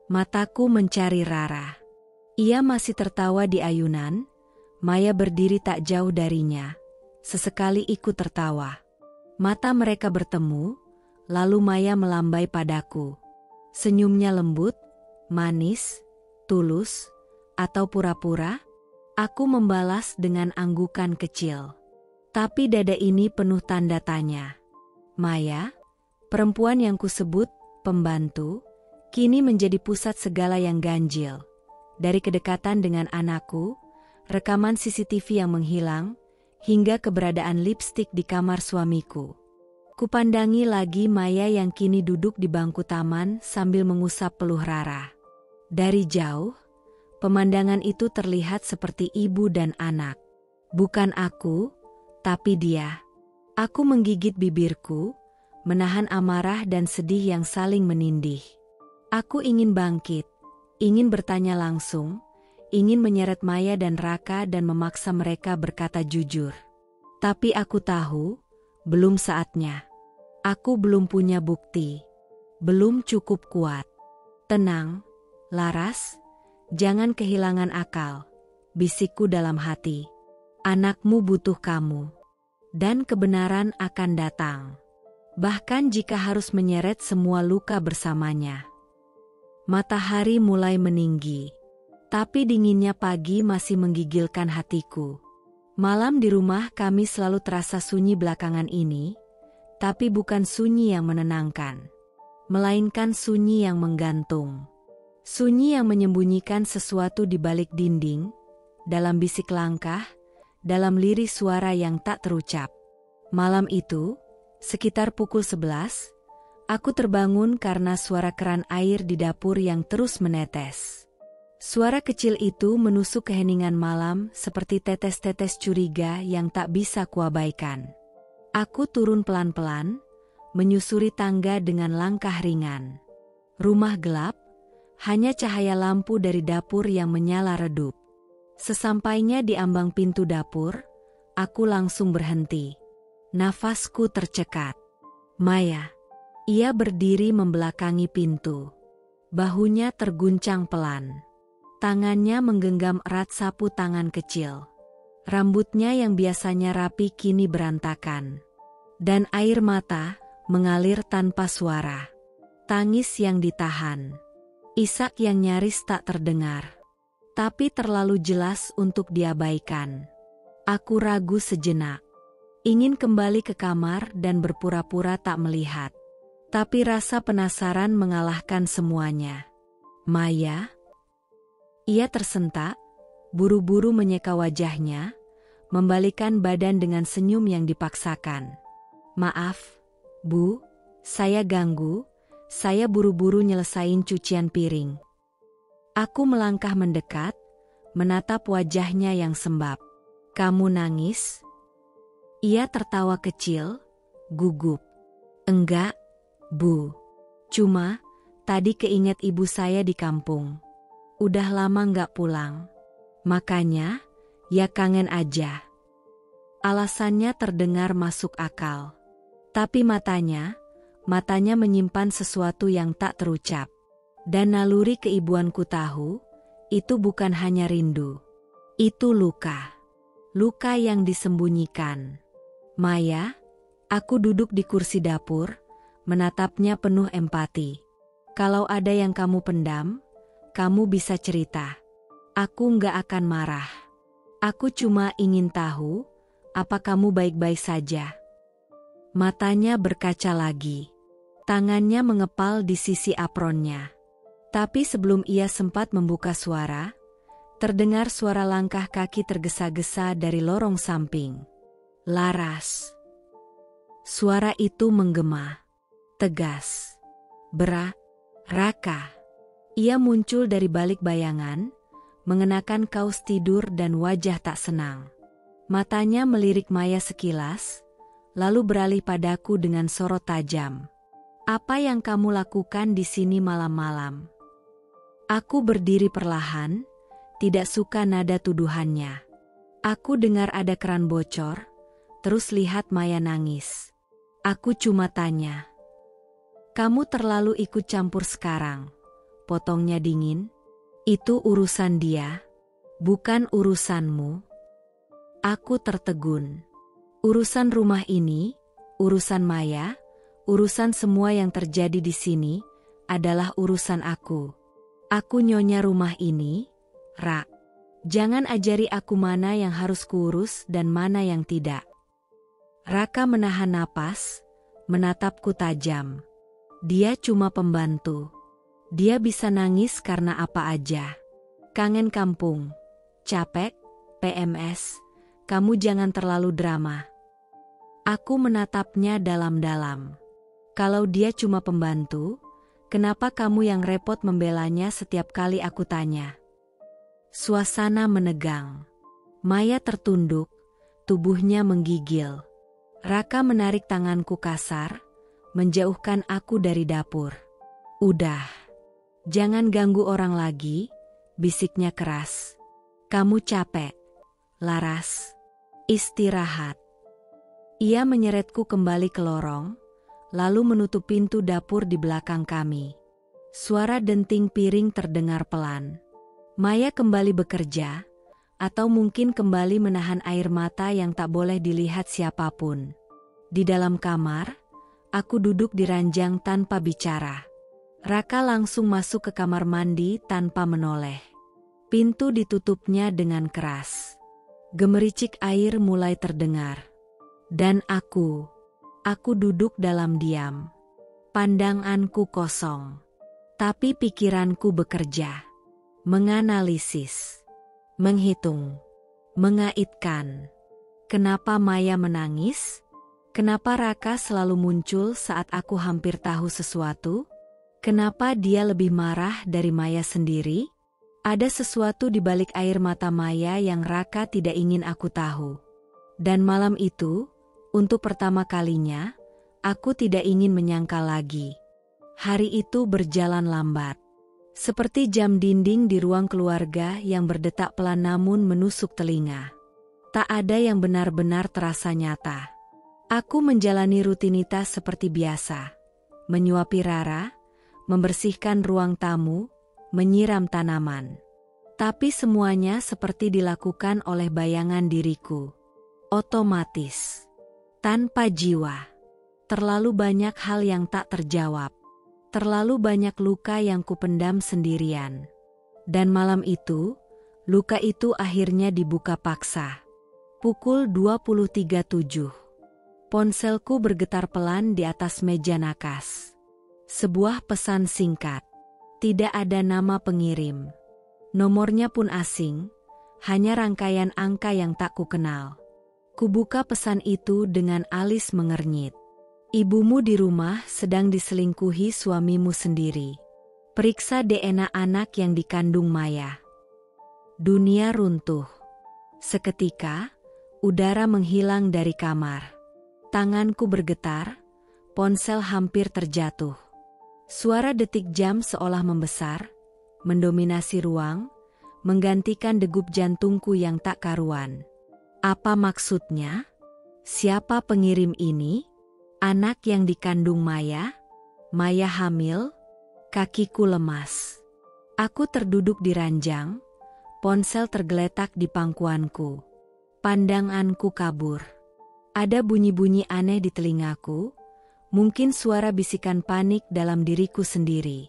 Mataku mencari Rara. Ia masih tertawa di ayunan, Maya berdiri tak jauh darinya. Sesekali ikut tertawa. Mata mereka bertemu, lalu Maya melambai padaku. Senyumnya lembut, manis, tulus, atau pura-pura. Aku membalas dengan anggukan kecil. Tapi dada ini penuh tanda tanya. Maya, perempuan yang kusebut pembantu, kini menjadi pusat segala yang ganjil. Dari kedekatan dengan anakku, rekaman CCTV yang menghilang, hingga keberadaan lipstik di kamar suamiku. Kupandangi lagi Maya yang kini duduk di bangku taman sambil mengusap peluh Rara. Dari jauh, pemandangan itu terlihat seperti ibu dan anak. Bukan aku, tapi dia. Aku menggigit bibirku, menahan amarah dan sedih yang saling menindih. Aku ingin bangkit, ingin bertanya langsung, ingin menyeret Maya dan Raka dan memaksa mereka berkata jujur. Tapi aku tahu, belum saatnya. Aku belum punya bukti. Belum cukup kuat. Tenang, Laras, jangan kehilangan akal, bisikku dalam hati. Anakmu butuh kamu. Dan kebenaran akan datang. Bahkan jika harus menyeret semua luka bersamanya. Matahari mulai meninggi. Tapi dinginnya pagi masih menggigilkan hatiku. Malam di rumah kami selalu terasa sunyi belakangan ini. Tapi bukan sunyi yang menenangkan. Melainkan sunyi yang menggantung. Sunyi yang menyembunyikan sesuatu di balik dinding. Dalam bisik langkah. Dalam lirik suara yang tak terucap. Malam itu, sekitar pukul 11, aku terbangun karena suara keran air di dapur yang terus menetes. Suara kecil itu menusuk keheningan malam seperti tetes-tetes curiga yang tak bisa kuabaikan. Aku turun pelan-pelan, menyusuri tangga dengan langkah ringan. Rumah gelap, hanya cahaya lampu dari dapur yang menyala redup. Sesampainya di ambang pintu dapur, aku langsung berhenti. Nafasku tercekat. Maya. Ia berdiri membelakangi pintu. Bahunya terguncang pelan. Tangannya menggenggam erat sapu tangan kecil. Rambutnya yang biasanya rapi kini berantakan. Dan air mata mengalir tanpa suara. Tangis yang ditahan. Isak yang nyaris tak terdengar. Tapi terlalu jelas untuk diabaikan. Aku ragu sejenak. Ingin kembali ke kamar dan berpura-pura tak melihat. Tapi rasa penasaran mengalahkan semuanya. Maya? Ia tersentak, buru-buru menyeka wajahnya, membalikan badan dengan senyum yang dipaksakan. Maaf, Bu, saya ganggu, saya buru-buru nyelesain cucian piring. Aku melangkah mendekat, menatap wajahnya yang sembab. Kamu nangis? Ia tertawa kecil, gugup. Enggak, Bu. Cuma, tadi keinget ibu saya di kampung. Udah lama nggak pulang. Makanya, ya kangen aja. Alasannya terdengar masuk akal. Tapi matanya menyimpan sesuatu yang tak terucap. Dan naluri keibuanku tahu, itu bukan hanya rindu. Itu luka. Luka yang disembunyikan. Maya, aku duduk di kursi dapur, menatapnya penuh empati. Kalau ada yang kamu pendam, kamu bisa cerita. Aku nggak akan marah. Aku cuma ingin tahu, apa kamu baik-baik saja. Matanya berkaca lagi. Tangannya mengepal di sisi apronnya. Tapi sebelum ia sempat membuka suara, Terdengar suara langkah kaki tergesa-gesa dari lorong samping. Laras. Suara itu menggema. Tegas. Berat. Raka. Ia muncul dari balik bayangan, mengenakan kaos tidur dan wajah tak senang. Matanya melirik Maya sekilas, lalu beralih padaku dengan sorot tajam. Apa yang kamu lakukan di sini malam-malam? Aku berdiri perlahan, tidak suka nada tuduhannya. Aku dengar ada keran bocor, terus lihat Maya nangis. Aku cuma tanya. Kamu terlalu ikut campur sekarang, potongnya dingin. Itu urusan dia, bukan urusanmu. Aku tertegun. Urusan rumah ini, urusan Maya, urusan semua yang terjadi di sini, adalah urusan aku. Aku nyonya rumah ini, Ra. Jangan ajari aku mana yang harus kuurus dan mana yang tidak. Raka menahan napas, menatapku tajam. Dia cuma pembantu. Dia bisa nangis karena apa aja. Kangen kampung, capek, PMS, kamu jangan terlalu drama. Aku menatapnya dalam-dalam. Kalau dia cuma pembantu, kenapa kamu yang repot membelanya setiap kali aku tanya? Suasana menegang. Maya tertunduk, tubuhnya menggigil. Raka menarik tanganku kasar, menjauhkan aku dari dapur. Udah. Jangan ganggu orang lagi, bisiknya keras. Kamu capek. Laras. Istirahat. Ia menyeretku kembali ke lorong, lalu menutup pintu dapur di belakang kami. Suara denting piring terdengar pelan. Maya kembali bekerja, atau mungkin kembali menahan air mata yang tak boleh dilihat siapapun. Di dalam kamar, aku duduk di ranjang tanpa bicara. Raka langsung masuk ke kamar mandi tanpa menoleh. Pintu ditutupnya dengan keras. Gemericik air mulai terdengar. Dan aku duduk dalam diam. Pandanganku kosong. Tapi pikiranku bekerja. Menganalisis, menghitung, mengaitkan. Kenapa Maya menangis? Kenapa Raka selalu muncul saat aku hampir tahu sesuatu? Kenapa dia lebih marah dari Maya sendiri? Ada sesuatu di balik air mata Maya yang Raka tidak ingin aku tahu. Dan malam itu, untuk pertama kalinya, aku tidak ingin menyangkal lagi. Hari itu berjalan lambat. Seperti jam dinding di ruang keluarga yang berdetak pelan namun menusuk telinga. Tak ada yang benar-benar terasa nyata. Aku menjalani rutinitas seperti biasa. Menyuapi Rara, membersihkan ruang tamu, menyiram tanaman. Tapi semuanya seperti dilakukan oleh bayangan diriku. Otomatis. Tanpa jiwa. Terlalu banyak hal yang tak terjawab. Terlalu banyak luka yang kupendam sendirian. Dan malam itu, luka itu akhirnya dibuka paksa. Pukul 23.07. Ponselku bergetar pelan di atas meja nakas. Sebuah pesan singkat. Tidak ada nama pengirim. Nomornya pun asing, hanya rangkaian angka yang tak kukenal. Kubuka pesan itu dengan alis mengernyit. Ibumu di rumah sedang diselingkuhi suamimu sendiri. Periksa DNA anak yang dikandung Maya. Dunia runtuh. Seketika, udara menghilang dari kamar. Tanganku bergetar, ponsel hampir terjatuh. Suara detik jam seolah membesar, mendominasi ruang, menggantikan degup jantungku yang tak karuan. Apa maksudnya? Siapa pengirim ini? Anak yang dikandung Maya? Maya hamil? Kakiku lemas. Aku terduduk di ranjang, ponsel tergeletak di pangkuanku. Pandanganku kabur. Ada bunyi-bunyi aneh di telingaku, mungkin suara bisikan panik dalam diriku sendiri.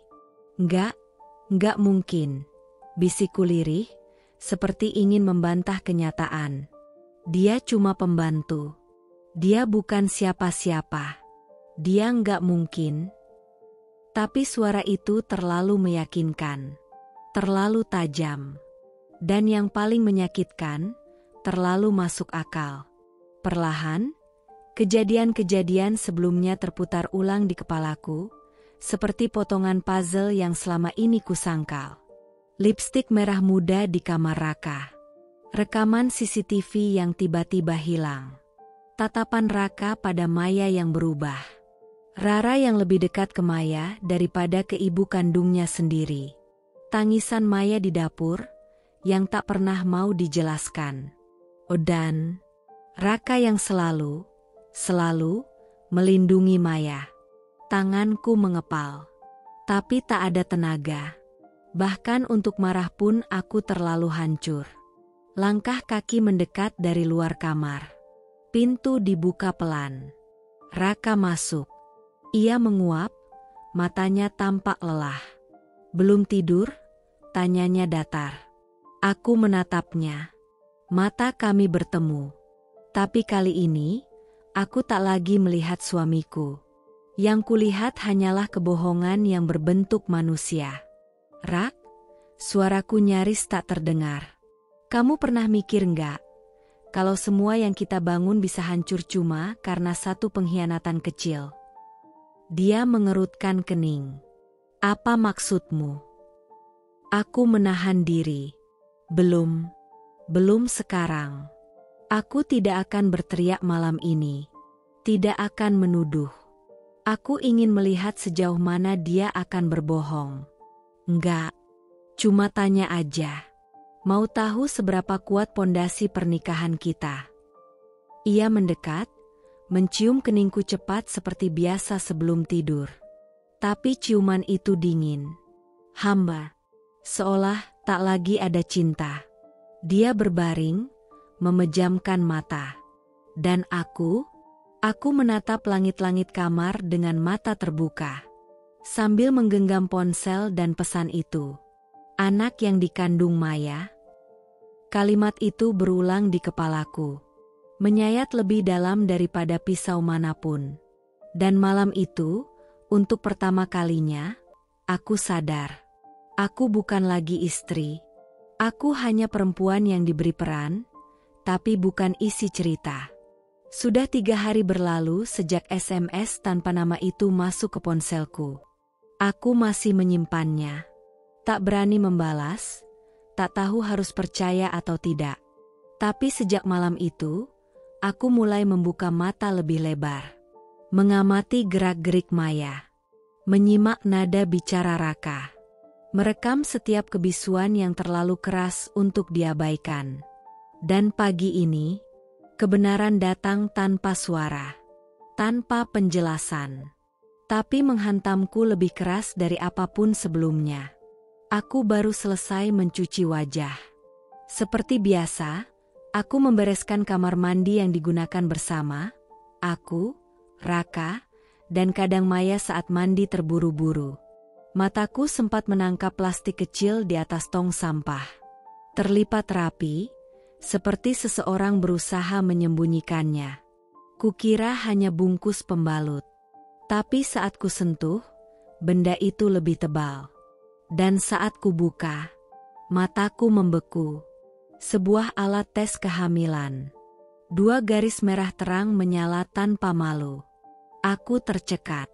Enggak mungkin. Bisikku lirih, seperti ingin membantah kenyataan. Dia cuma pembantu. Dia bukan siapa-siapa. Dia enggak mungkin. Tapi suara itu terlalu meyakinkan. Terlalu tajam. Dan yang paling menyakitkan, terlalu masuk akal. Perlahan, kejadian-kejadian sebelumnya terputar ulang di kepalaku, seperti potongan puzzle yang selama ini kusangkal. Lipstik merah muda di kamar Raka. Rekaman CCTV yang tiba-tiba hilang. Tatapan Raka pada Maya yang berubah. Rara yang lebih dekat ke Maya daripada ke ibu kandungnya sendiri. Tangisan Maya di dapur, yang tak pernah mau dijelaskan. Dan Raka yang selalu melindungi Maya. Tanganku mengepal. Tapi tak ada tenaga. Bahkan untuk marah pun aku terlalu hancur. Langkah kaki mendekat dari luar kamar. Pintu dibuka pelan. Raka masuk. Ia menguap, matanya tampak lelah. Belum tidur? Tanyanya datar. Aku menatapnya. Mata kami bertemu. Tapi kali ini, aku tak lagi melihat suamiku. Yang kulihat hanyalah kebohongan yang berbentuk manusia. Rak, suaraku nyaris tak terdengar. Kamu pernah mikir nggak? Kalau semua yang kita bangun bisa hancur cuma karena satu pengkhianatan kecil. Dia mengerutkan kening. Apa maksudmu? Aku menahan diri. Belum sekarang. Aku tidak akan berteriak malam ini. Tidak akan menuduh. Aku ingin melihat sejauh mana dia akan berbohong. Enggak. Cuma tanya aja. Mau tahu seberapa kuat pondasi pernikahan kita? Ia mendekat, mencium keningku cepat seperti biasa sebelum tidur. Tapi ciuman itu dingin. Hamba. Seolah tak lagi ada cinta. Dia berbaring, memejamkan mata. Dan aku menatap langit-langit kamar dengan mata terbuka. Sambil menggenggam ponsel dan pesan itu. Anak yang dikandung Maya. Kalimat itu berulang di kepalaku. Menyayat lebih dalam daripada pisau manapun. Dan malam itu, untuk pertama kalinya, aku sadar. Aku bukan lagi istri. Aku hanya perempuan yang diberi peran, tapi bukan isi cerita. Sudah 3 hari berlalu sejak SMS tanpa nama itu masuk ke ponselku. Aku masih menyimpannya. Tak berani membalas, tak tahu harus percaya atau tidak. Tapi sejak malam itu, aku mulai membuka mata lebih lebar. Mengamati gerak-gerik Maya. Menyimak nada bicara Raka. Merekam setiap kebisuan yang terlalu keras untuk diabaikan. Dan pagi ini, kebenaran datang tanpa suara, tanpa penjelasan. Tapi menghantamku lebih keras dari apapun sebelumnya. Aku baru selesai mencuci wajah. Seperti biasa, aku membereskan kamar mandi yang digunakan bersama. Aku, Raka, dan kadang Maya saat mandi terburu-buru. Mataku sempat menangkap plastik kecil di atas tong sampah. Terlipat rapi, seperti seseorang berusaha menyembunyikannya. Kukira hanya bungkus pembalut. Tapi saat ku sentuh, benda itu lebih tebal. Dan saat ku buka, mataku membeku. Sebuah alat tes kehamilan. 2 garis merah terang menyala tanpa malu. Aku tercekat.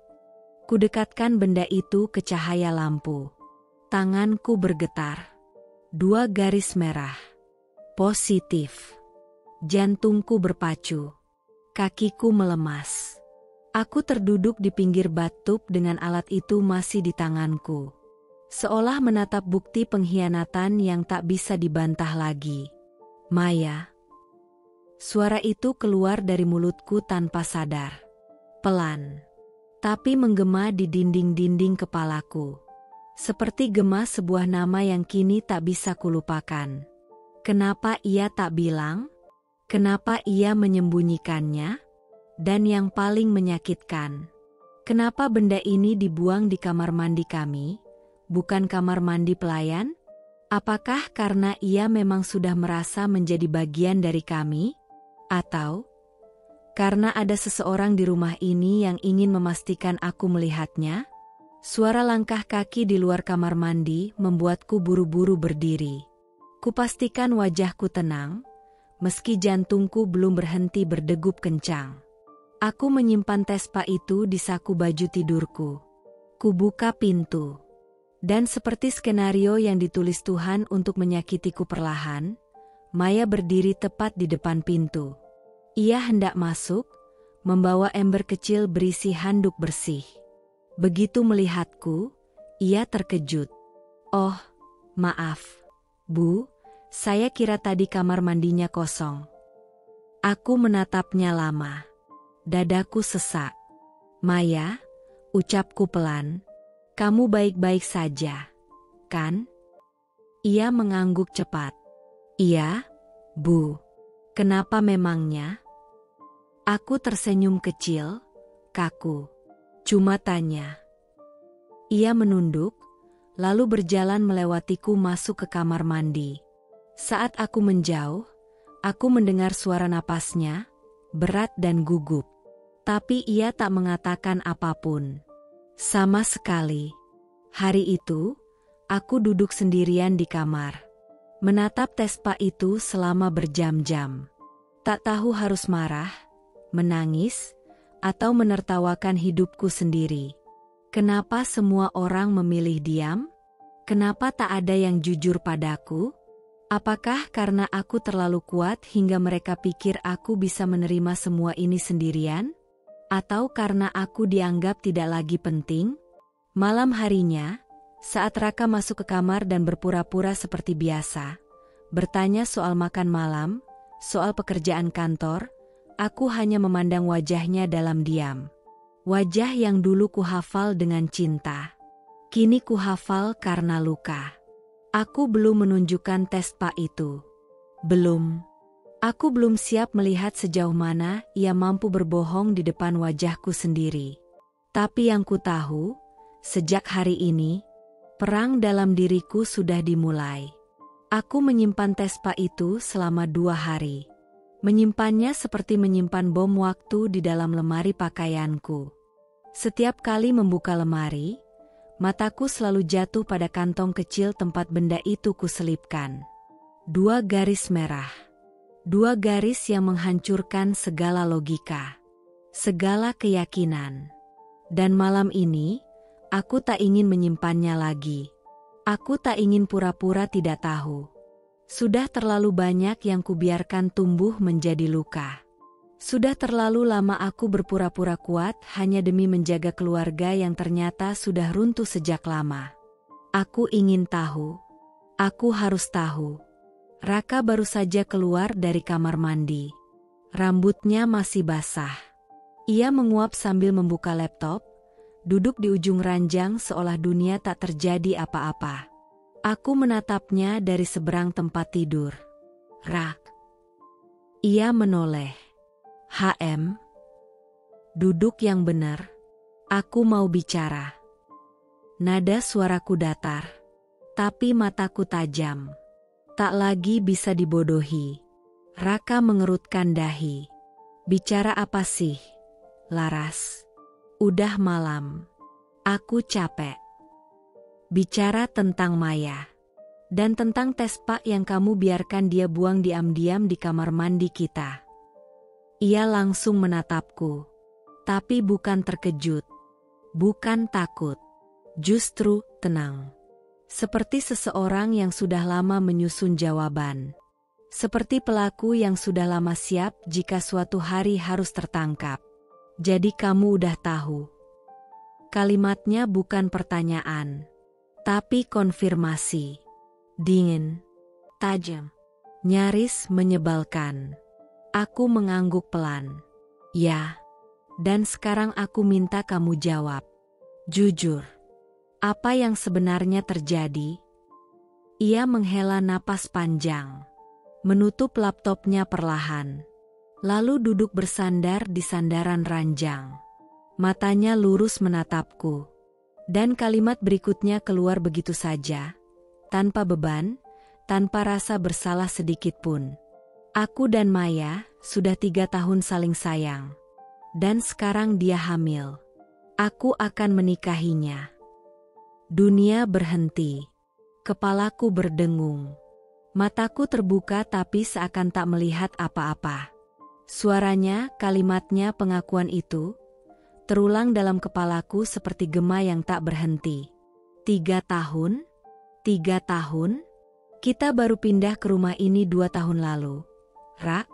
Kudekatkan benda itu ke cahaya lampu. Tanganku bergetar. 2 garis merah. Positif. Jantungku berpacu. Kakiku melemas. Aku terduduk di pinggir bathtub dengan alat itu masih di tanganku. Seolah menatap bukti pengkhianatan yang tak bisa dibantah lagi. Maya. Suara itu keluar dari mulutku tanpa sadar. Pelan. Tapi menggema di dinding-dinding kepalaku. Seperti gema sebuah nama yang kini tak bisa kulupakan. Kenapa ia tak bilang? Kenapa ia menyembunyikannya? Dan yang paling menyakitkan, kenapa benda ini dibuang di kamar mandi kami, bukan kamar mandi pelayan? Apakah karena ia memang sudah merasa menjadi bagian dari kami? Atau karena ada seseorang di rumah ini yang ingin memastikan aku melihatnya? Suara langkah kaki di luar kamar mandi membuatku buru-buru berdiri. Kupastikan wajahku tenang, meski jantungku belum berhenti berdegup kencang. Aku menyimpan Tespa itu di saku baju tidurku. Kubuka pintu. Dan seperti skenario yang ditulis Tuhan untuk menyakitiku perlahan, Maya berdiri tepat di depan pintu. Ia hendak masuk, membawa ember kecil berisi handuk bersih. Begitu melihatku, ia terkejut. "Oh, maaf, Bu, saya kira tadi kamar mandinya kosong." Aku menatapnya lama. Dadaku sesak. "Maya," ucapku pelan, "kamu baik-baik saja, kan?" Ia mengangguk cepat. "Iya, Bu. Kenapa memangnya?" Aku tersenyum kecil, kaku. "Cuma tanya." Ia menunduk, lalu berjalan melewatiku masuk ke kamar mandi. Saat aku menjauh, aku mendengar suara napasnya, berat dan gugup. Tapi ia tak mengatakan apapun. Sama sekali. Hari itu, aku duduk sendirian di kamar. Menatap Tespa itu selama berjam-jam. Tak tahu harus marah, menangis, atau menertawakan hidupku sendiri. Kenapa semua orang memilih diam? Kenapa tak ada yang jujur padaku? Apakah karena aku terlalu kuat hingga mereka pikir aku bisa menerima semua ini sendirian? Atau karena aku dianggap tidak lagi penting? Malam harinya, saat Raka masuk ke kamar dan berpura-pura seperti biasa, bertanya soal makan malam, soal pekerjaan kantor, aku hanya memandang wajahnya dalam diam. Wajah yang dulu kuhafal dengan cinta. Kini kuhafal karena luka. Aku belum menunjukkan Tespa itu. Belum. Aku belum siap melihat sejauh mana ia mampu berbohong di depan wajahku sendiri. Tapi yang ku tahu, sejak hari ini, perang dalam diriku sudah dimulai. Aku menyimpan Tespa itu selama 2 hari. Menyimpannya seperti menyimpan bom waktu di dalam lemari pakaianku. Setiap kali membuka lemari, mataku selalu jatuh pada kantong kecil tempat benda itu kuselipkan. 2 garis merah. 2 garis yang menghancurkan segala logika. Segala keyakinan. Dan malam ini, aku tak ingin menyimpannya lagi. Aku tak ingin pura-pura tidak tahu. Sudah terlalu banyak yang kubiarkan tumbuh menjadi luka. Sudah terlalu lama aku berpura-pura kuat hanya demi menjaga keluarga yang ternyata sudah runtuh sejak lama. Aku ingin tahu. Aku harus tahu. Raka baru saja keluar dari kamar mandi. Rambutnya masih basah. Ia menguap sambil membuka laptop, duduk di ujung ranjang seolah dunia tak terjadi apa-apa. Aku menatapnya dari seberang tempat tidur. "Rak." Ia menoleh. "HM. Duduk yang benar. Aku mau bicara." Nada suaraku datar. Tapi mataku tajam. Tak lagi bisa dibodohi. Raka mengerutkan dahi. "Bicara apa sih, Laras? Udah malam. Aku capek." "Bicara tentang Maya. Dan tentang Tespa yang kamu biarkan dia buang diam-diam di kamar mandi kita." Ia langsung menatapku. Tapi bukan terkejut. Bukan takut. Justru tenang. Seperti seseorang yang sudah lama menyusun jawaban. Seperti pelaku yang sudah lama siap jika suatu hari harus tertangkap. "Jadi kamu udah tahu." Kalimatnya bukan pertanyaan. Tapi konfirmasi. Dingin. Tajam. Nyaris menyebalkan. Aku mengangguk pelan. "Ya." "Dan sekarang aku minta kamu jawab. Jujur. Apa yang sebenarnya terjadi?" Ia menghela napas panjang. Menutup laptopnya perlahan. Lalu duduk bersandar di sandaran ranjang. Matanya lurus menatapku. Dan kalimat berikutnya keluar begitu saja. Tanpa beban, tanpa rasa bersalah sedikit pun. "Aku dan Maya sudah 3 tahun saling sayang. Dan sekarang dia hamil. Aku akan menikahinya." Dunia berhenti. Kepalaku berdengung. Mataku terbuka tapi seakan tak melihat apa-apa. Suaranya, kalimatnya, pengakuan itu terulang dalam kepalaku seperti gema yang tak berhenti. 3 tahun? 3 tahun? Kita baru pindah ke rumah ini 2 tahun lalu. Ra,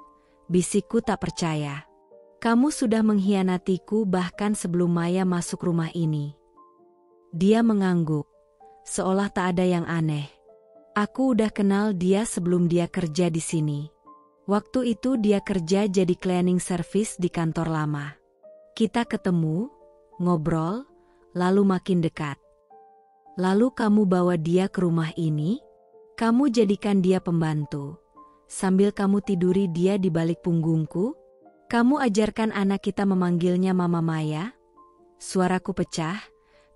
bisikku tak percaya. Kamu sudah mengkhianatiku bahkan sebelum Maya masuk rumah ini. Dia mengangguk, seolah tak ada yang aneh. Aku udah kenal dia sebelum dia kerja di sini. Waktu itu dia kerja jadi cleaning service di kantor lama. Kita ketemu, ngobrol, lalu makin dekat. Lalu kamu bawa dia ke rumah ini? Kamu jadikan dia pembantu. Sambil kamu tiduri dia di balik punggungku? Kamu ajarkan anak kita memanggilnya Mama Maya? Suaraku pecah,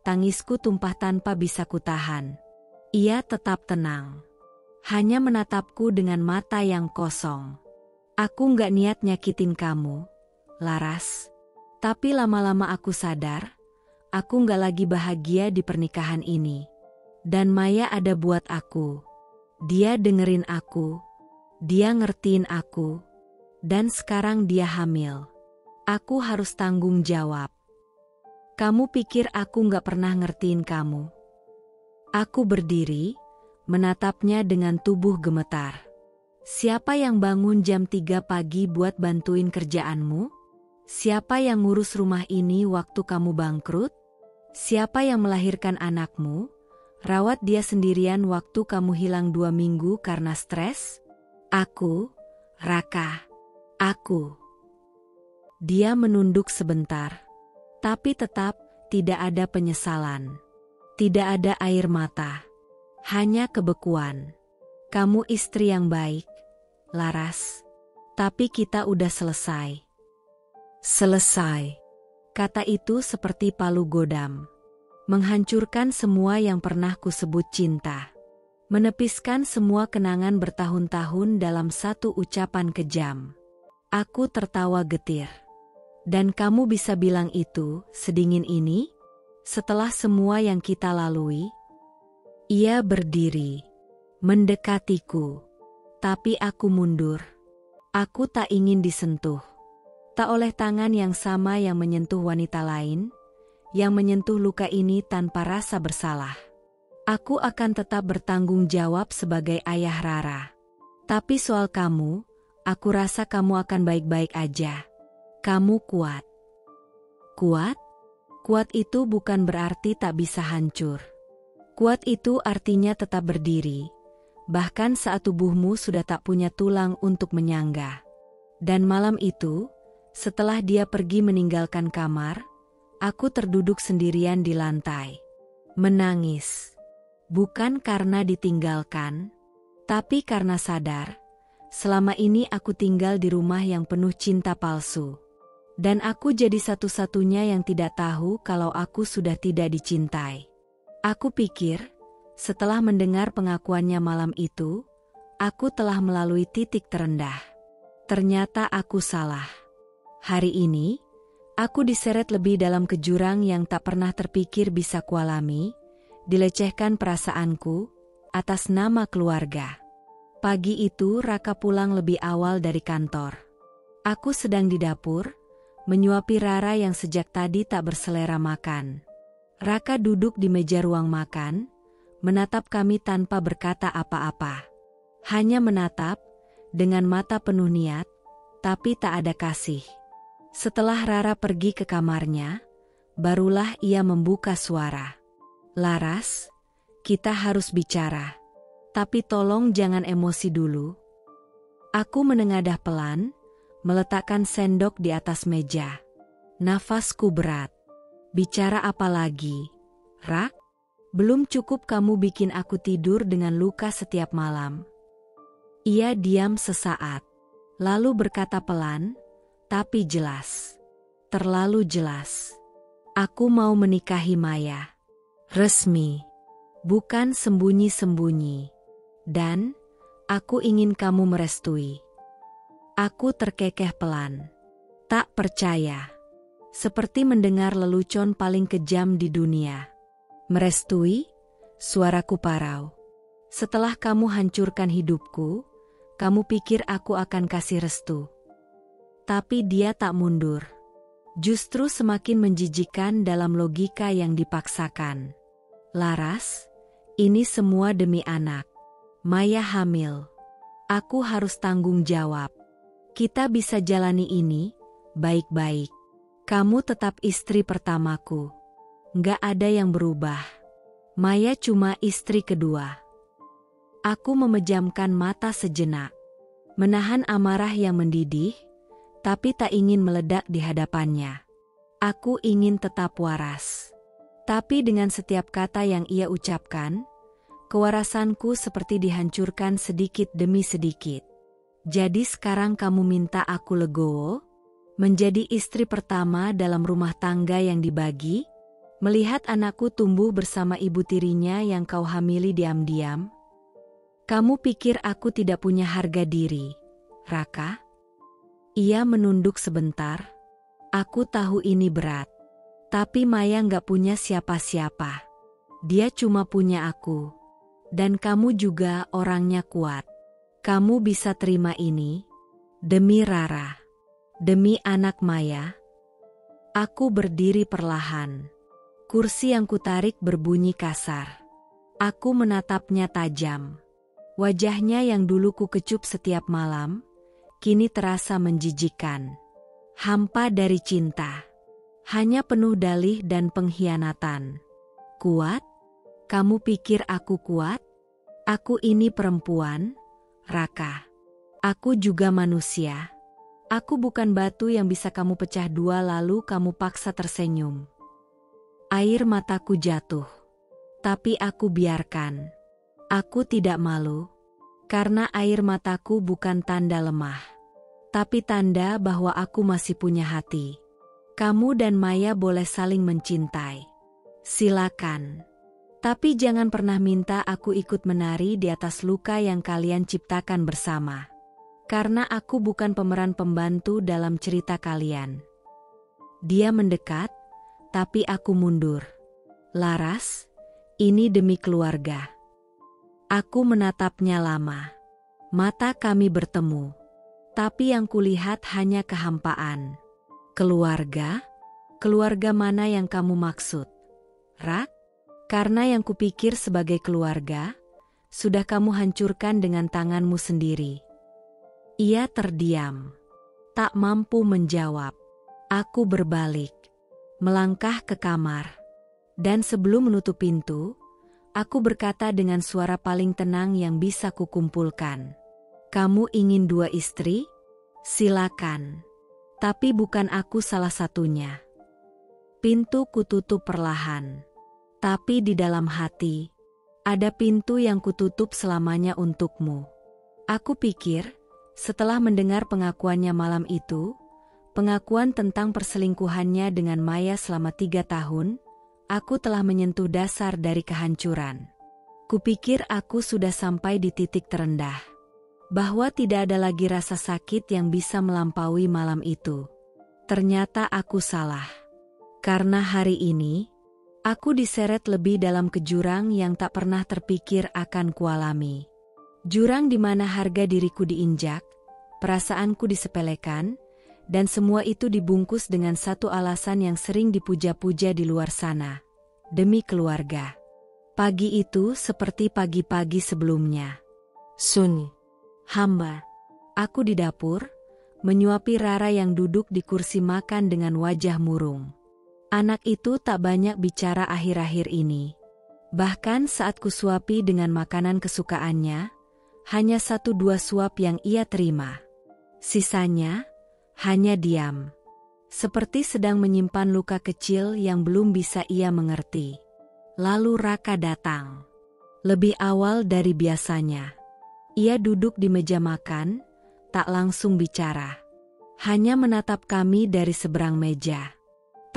tangisku tumpah tanpa bisa kutahan. Ia tetap tenang. Hanya menatapku dengan mata yang kosong. Aku nggak niat nyakitin kamu, Laras. Tapi lama-lama aku sadar, aku nggak lagi bahagia di pernikahan ini. Dan Maya ada buat aku. Dia dengerin aku. Dia ngertiin aku. Dan sekarang dia hamil. Aku harus tanggung jawab. Kamu pikir aku nggak pernah ngertiin kamu? Aku berdiri, menatapnya dengan tubuh gemetar. Siapa yang bangun jam 3 pagi buat bantuin kerjaanmu? Siapa yang ngurus rumah ini waktu kamu bangkrut? Siapa yang melahirkan anakmu? Rawat dia sendirian waktu kamu hilang 2 minggu karena stres? Aku, Raka. Aku. Dia menunduk sebentar. Tapi tetap tidak ada penyesalan. Tidak ada air mata. Hanya kebekuan. Kamu istri yang baik, Laras. Tapi kita udah selesai. Selesai. Kata itu seperti palu godam. Menghancurkan semua yang pernah kusebut cinta. Menepiskan semua kenangan bertahun-tahun dalam satu ucapan kejam. Aku tertawa getir. Dan kamu bisa bilang itu sedingin ini? Setelah semua yang kita lalui? Ia berdiri, mendekatiku. Tapi aku mundur. Aku tak ingin disentuh. Tak oleh tangan yang sama yang menyentuh wanita lain, yang menyentuh luka ini tanpa rasa bersalah. Aku akan tetap bertanggung jawab sebagai ayah Rara. Tapi soal kamu, aku rasa kamu akan baik-baik aja. Kamu kuat. Kuat? Kuat itu bukan berarti tak bisa hancur. Kuat itu artinya tetap berdiri. Bahkan saat tubuhmu sudah tak punya tulang untuk menyangga. Dan malam itu, setelah dia pergi meninggalkan kamar, aku terduduk sendirian di lantai. Menangis. Bukan karena ditinggalkan, tapi karena sadar, selama ini aku tinggal di rumah yang penuh cinta palsu. Dan aku jadi satu-satunya yang tidak tahu kalau aku sudah tidak dicintai. Aku pikir, setelah mendengar pengakuannya malam itu, aku telah melalui titik terendah. Ternyata aku salah. Hari ini, aku diseret lebih dalam ke jurang yang tak pernah terpikir bisa kualami. Dilecehkan perasaanku, atas nama keluarga. Pagi itu Raka pulang lebih awal dari kantor. Aku sedang di dapur, menyuapi Rara yang sejak tadi tak berselera makan. Raka duduk di meja ruang makan, menatap kami tanpa berkata apa-apa. Hanya menatap, dengan mata penuh niat, tapi tak ada kasih. Setelah Rara pergi ke kamarnya, barulah ia membuka suara. Laras, kita harus bicara. Tapi tolong jangan emosi dulu. Aku menengadah pelan, meletakkan sendok di atas meja. Nafasku berat. Bicara apa lagi, Rak? Belum cukup kamu bikin aku tidur dengan luka setiap malam. Ia diam sesaat, lalu berkata pelan, tapi jelas. Terlalu jelas. Aku mau menikahi Maya. Resmi, bukan sembunyi-sembunyi. Dan, aku ingin kamu merestui. Aku terkekeh pelan. Tak percaya. Seperti mendengar lelucon paling kejam di dunia. Merestui? Suaraku parau. Setelah kamu hancurkan hidupku, kamu pikir aku akan kasih restu. Tapi dia tak mundur. Justru semakin menjijikan dalam logika yang dipaksakan. Laras, ini semua demi anak. Maya hamil. Aku harus tanggung jawab. Kita bisa jalani ini baik-baik. Kamu tetap istri pertamaku. Nggak ada yang berubah. Maya cuma istri kedua. Aku memejamkan mata sejenak. Menahan amarah yang mendidih, tapi tak ingin meledak di hadapannya. Aku ingin tetap waras. Tapi dengan setiap kata yang ia ucapkan, kewarasanku seperti dihancurkan sedikit demi sedikit. Jadi sekarang kamu minta aku legowo? Menjadi istri pertama dalam rumah tangga yang dibagi? Melihat anakku tumbuh bersama ibu tirinya yang kau hamili diam-diam? Kamu pikir aku tidak punya harga diri, Raka? Ia menunduk sebentar. Aku tahu ini berat. Tapi Maya nggak punya siapa-siapa. Dia cuma punya aku. Dan kamu juga orangnya kuat. Kamu bisa terima ini? Demi Rara. Demi anak Maya. Aku berdiri perlahan. Kursi yang kutarik berbunyi kasar. Aku menatapnya tajam. Wajahnya yang dulu ku kecup setiap malam, kini terasa menjijikan. Hampa dari cinta. Hanya penuh dalih dan pengkhianatan. Kuat? Kamu pikir aku kuat? Aku ini perempuan, Raka. Aku juga manusia. Aku bukan batu yang bisa kamu pecah dua lalu kamu paksa tersenyum. Air mataku jatuh. Tapi aku biarkan. Aku tidak malu, karena air mataku bukan tanda lemah, tapi tanda bahwa aku masih punya hati. Kamu dan Maya boleh saling mencintai. Silakan. Tapi jangan pernah minta aku ikut menari di atas luka yang kalian ciptakan bersama. Karena aku bukan pemeran pembantu dalam cerita kalian. Dia mendekat, tapi aku mundur. Laras, ini demi keluarga. Aku menatapnya lama. Mata kami bertemu. Tapi yang kulihat hanya kehampaan. Keluarga? Keluarga mana yang kamu maksud? Rak? Karena yang kupikir sebagai keluarga, sudah kamu hancurkan dengan tanganmu sendiri. Ia terdiam. Tak mampu menjawab. Aku berbalik. Melangkah ke kamar. Dan sebelum menutup pintu, aku berkata dengan suara paling tenang yang bisa kukumpulkan. Kamu ingin 2 istri? Silakan. Tapi bukan aku salah satunya. Pintu kututup perlahan. Tapi di dalam hati, ada pintu yang kututup selamanya untukmu. Aku pikir, setelah mendengar pengakuannya malam itu, pengakuan tentang perselingkuhannya dengan Maya selama 3 tahun, aku telah menyentuh dasar dari kehancuran. Kupikir aku sudah sampai di titik terendah. Bahwa tidak ada lagi rasa sakit yang bisa melampaui malam itu. Ternyata aku salah. Karena hari ini, aku diseret lebih dalam ke jurang yang tak pernah terpikir akan kualami. Jurang di mana harga diriku diinjak, perasaanku disepelekan, dan semua itu dibungkus dengan satu alasan yang sering dipuja-puja di luar sana. Demi keluarga. Pagi itu seperti pagi-pagi sebelumnya. Sunyi. Hamba. Aku di dapur, menyuapi Rara yang duduk di kursi makan dengan wajah murung. Anak itu tak banyak bicara akhir-akhir ini. Bahkan saat kusuapi dengan makanan kesukaannya, hanya 1-2 suap yang ia terima. Sisanya, hanya diam. Seperti sedang menyimpan luka kecil yang belum bisa ia mengerti. Lalu Raka datang. Lebih awal dari biasanya. Ia duduk di meja makan, tak langsung bicara. Hanya menatap kami dari seberang meja.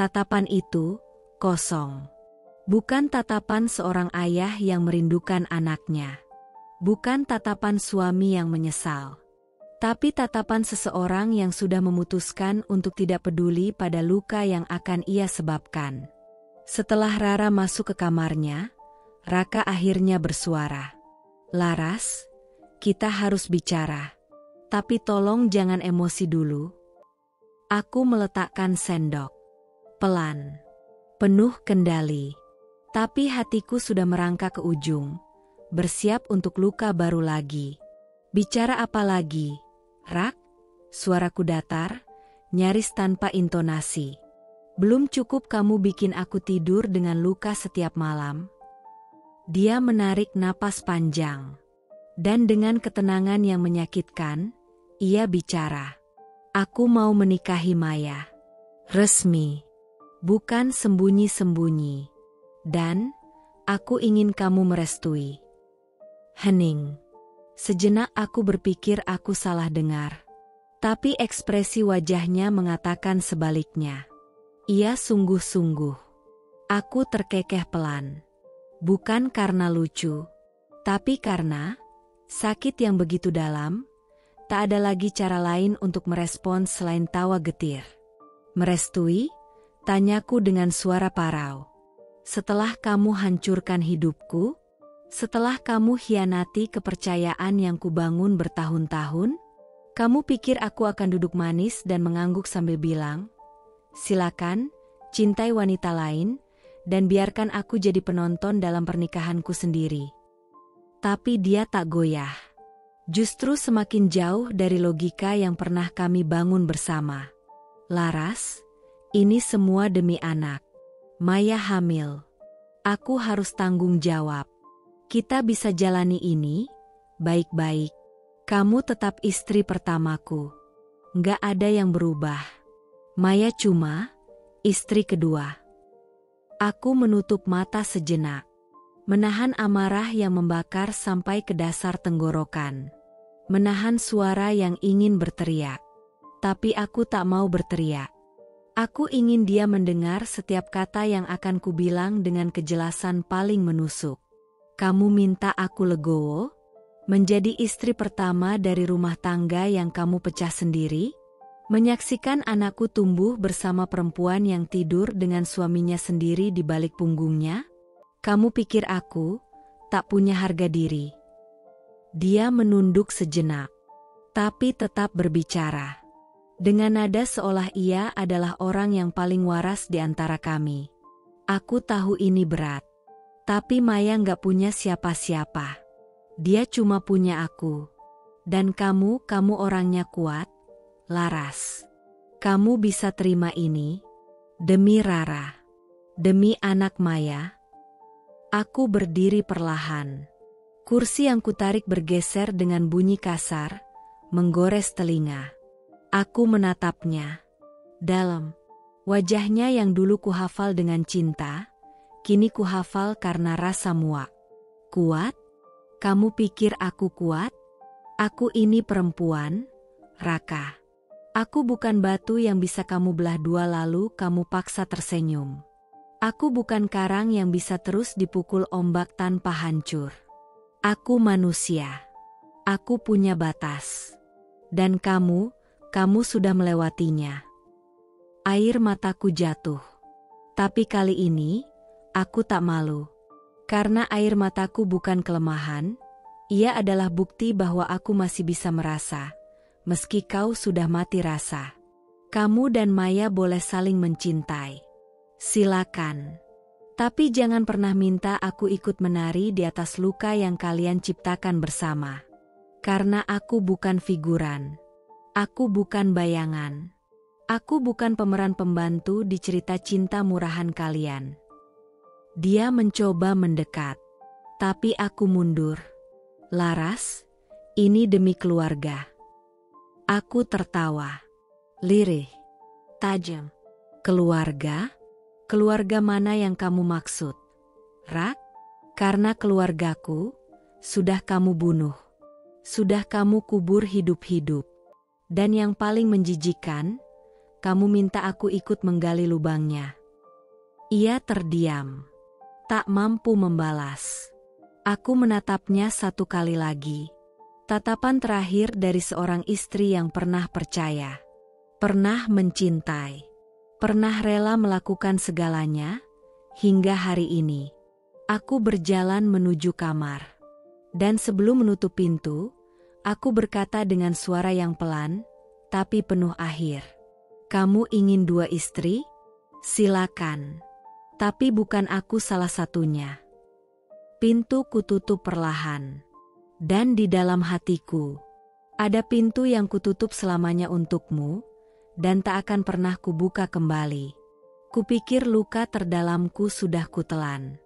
Tatapan itu, kosong. Bukan tatapan seorang ayah yang merindukan anaknya. Bukan tatapan suami yang menyesal. Tapi tatapan seseorang yang sudah memutuskan untuk tidak peduli pada luka yang akan ia sebabkan. Setelah Rara masuk ke kamarnya, Raka akhirnya bersuara. Laras, kita harus bicara. Tapi tolong jangan emosi dulu. Aku meletakkan sendok. Pelan. Penuh kendali. Tapi hatiku sudah merangkak ke ujung. Bersiap untuk luka baru lagi. Bicara apa lagi? Rak? Suaraku datar, nyaris tanpa intonasi. Belum cukup kamu bikin aku tidur dengan luka setiap malam. Dia menarik napas panjang. Dan dengan ketenangan yang menyakitkan, ia bicara. Aku mau menikahi Maya. Resmi. Bukan sembunyi-sembunyi. Dan, aku ingin kamu merestui. Hening. Sejenak aku berpikir aku salah dengar. Tapi ekspresi wajahnya mengatakan sebaliknya. Ia sungguh-sungguh. Aku terkekeh pelan. Bukan karena lucu, tapi karena sakit yang begitu dalam, tak ada lagi cara lain untuk merespons selain tawa getir. Merestui? Tanyaku dengan suara parau. Setelah kamu hancurkan hidupku? Setelah kamu hianati kepercayaan yang kubangun bertahun-tahun? Kamu pikir aku akan duduk manis dan mengangguk sambil bilang, silakan, cintai wanita lain, dan biarkan aku jadi penonton dalam pernikahanku sendiri. Tapi dia tak goyah. Justru semakin jauh dari logika yang pernah kami bangun bersama. Laras, ini semua demi anak. Maya hamil. Aku harus tanggung jawab. Kita bisa jalani ini, baik-baik. Kamu tetap istri pertamaku. Nggak ada yang berubah. Maya cuma istri kedua. Aku menutup mata sejenak. Menahan amarah yang membakar sampai ke dasar tenggorokan. Menahan suara yang ingin berteriak. Tapi aku tak mau berteriak. Aku ingin dia mendengar setiap kata yang akan kubilang dengan kejelasan paling menusuk. Kamu minta aku legowo? Menjadi istri pertama dari rumah tangga yang kamu pecah sendiri? Menyaksikan anakku tumbuh bersama perempuan yang tidur dengan suaminya sendiri di balik punggungnya? Kamu pikir aku tak punya harga diri? Dia menunduk sejenak, tapi tetap berbicara. Dengan nada seolah ia adalah orang yang paling waras di antara kami. Aku tahu ini berat, tapi Maya nggak punya siapa-siapa. Dia cuma punya aku. Dan kamu orangnya kuat, Laras. Kamu bisa terima ini, demi Rara, demi anak Maya. Aku berdiri perlahan. Kursi yang kutarik bergeser dengan bunyi kasar, menggores telinga. Aku menatapnya. Dalam. Wajahnya yang dulu kuhafal dengan cinta, kini kuhafal karena rasa muak. Kuat? Kamu pikir aku kuat? Aku ini perempuan, Raka. Aku bukan batu yang bisa kamu belah dua lalu kamu paksa tersenyum. Aku bukan karang yang bisa terus dipukul ombak tanpa hancur. Aku manusia. Aku punya batas. Dan kamu sudah melewatinya. Air mataku jatuh. Tapi kali ini, aku tak malu. Karena air mataku bukan kelemahan, ia adalah bukti bahwa aku masih bisa merasa, meski kau sudah mati rasa. Kamu dan Maya boleh saling mencintai. Silakan. Tapi jangan pernah minta aku ikut menari di atas luka yang kalian ciptakan bersama. Karena aku bukan figuran. Aku bukan bayangan. Aku bukan pemeran pembantu di cerita cinta murahan kalian. Dia mencoba mendekat, tapi aku mundur. Laras, ini demi keluarga. Aku tertawa. Lirih, tajam. Keluarga? Keluarga mana yang kamu maksud? Rak? Karena keluargaku, sudah kamu bunuh. Sudah kamu kubur hidup-hidup. Dan yang paling menjijikan, kamu minta aku ikut menggali lubangnya. Ia terdiam. Tak mampu membalas. Aku menatapnya satu kali lagi. Tatapan terakhir dari seorang istri yang pernah percaya. Pernah mencintai. Pernah rela melakukan segalanya. Hingga hari ini. Aku berjalan menuju kamar. Dan sebelum menutup pintu, aku berkata dengan suara yang pelan, tapi penuh akhir. Kamu ingin 2 istri? Silakan. Tapi bukan aku salah satunya. Pintu kututup perlahan. Dan di dalam hatiku, ada pintu yang kututup selamanya untukmu, dan tak akan pernah kubuka kembali. Kupikir luka terdalamku sudah kutelan.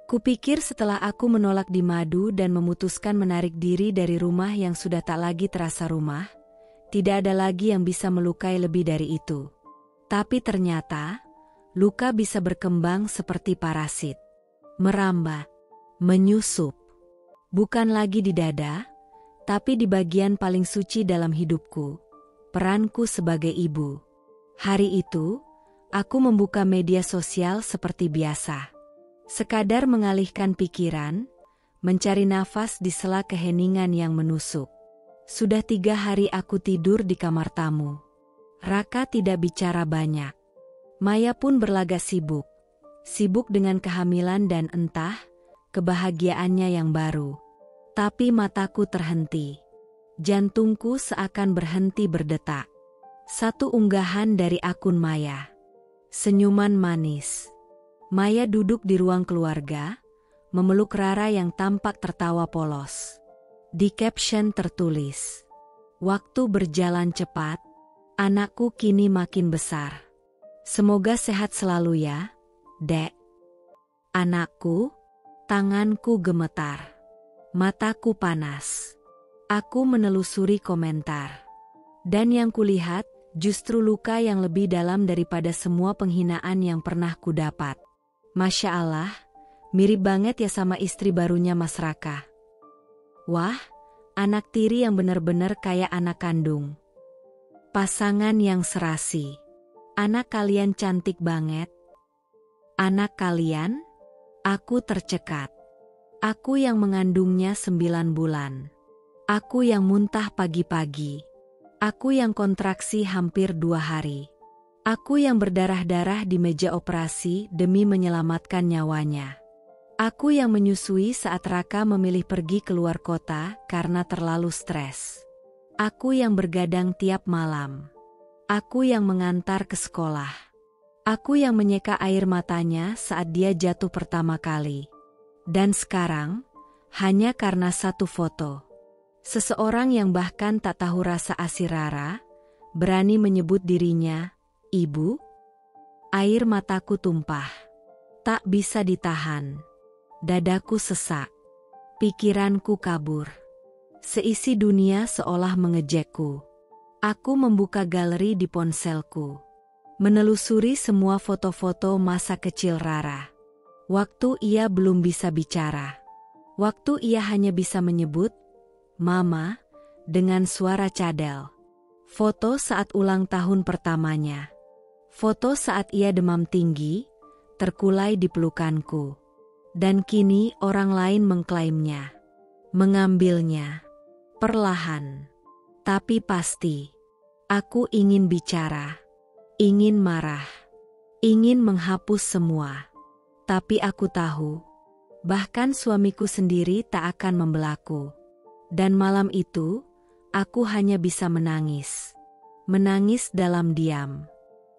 Kupikir setelah aku menolak di madu dan memutuskan menarik diri dari rumah yang sudah tak lagi terasa rumah, tidak ada lagi yang bisa melukai lebih dari itu. Tapi ternyata, luka bisa berkembang seperti parasit. Merambat, menyusup. Bukan lagi di dada, tapi di bagian paling suci dalam hidupku, peranku sebagai ibu. Hari itu, aku membuka media sosial seperti biasa. Sekadar mengalihkan pikiran, mencari nafas di sela keheningan yang menusuk. Sudah 3 hari aku tidur di kamar tamu. Raka tidak bicara banyak. Maya pun berlagak sibuk. Sibuk dengan kehamilan dan entah, kebahagiaannya yang baru. Tapi mataku terhenti. Jantungku seakan berhenti berdetak. Satu unggahan dari akun Maya. Senyuman manis. Maya duduk di ruang keluarga, memeluk Rara yang tampak tertawa polos. Di caption tertulis, "Waktu berjalan cepat, anakku kini makin besar. Semoga sehat selalu ya, Dek." Anakku, tanganku gemetar. Mataku panas. Aku menelusuri komentar. Dan yang kulihat, justru luka yang lebih dalam daripada semua penghinaan yang pernah kudapat. Masya Allah, mirip banget ya sama istri barunya Mas Raka. Wah, anak tiri yang benar-benar kayak anak kandung. Pasangan yang serasi. Anak kalian cantik banget. Anak kalian? Aku tercekat. Aku yang mengandungnya 9 bulan. Aku yang muntah pagi-pagi. Aku yang kontraksi hampir 2 hari. Aku yang berdarah-darah di meja operasi demi menyelamatkan nyawanya. Aku yang menyusui saat Raka memilih pergi keluar kota karena terlalu stres. Aku yang bergadang tiap malam. Aku yang mengantar ke sekolah. Aku yang menyeka air matanya saat dia jatuh pertama kali. Dan sekarang, hanya karena satu foto. Seseorang yang bahkan tak tahu rasa asih Rara, berani menyebut dirinya Ibu. Air mataku tumpah. Tak bisa ditahan. Dadaku sesak. Pikiranku kabur. Seisi dunia seolah mengejekku. Aku membuka galeri di ponselku. Menelusuri semua foto-foto masa kecil Rara. Waktu ia belum bisa bicara. Waktu ia hanya bisa menyebut, "Mama," dengan suara cadel. Foto saat ulang tahun pertamanya. Foto saat ia demam tinggi, terkulai di pelukanku. Dan kini orang lain mengklaimnya. Mengambilnya. Perlahan. Tapi pasti. Aku ingin bicara. Ingin marah. Ingin menghapus semua. Tapi aku tahu. Bahkan suamiku sendiri tak akan membelaku. Dan malam itu, aku hanya bisa menangis. Menangis dalam diam.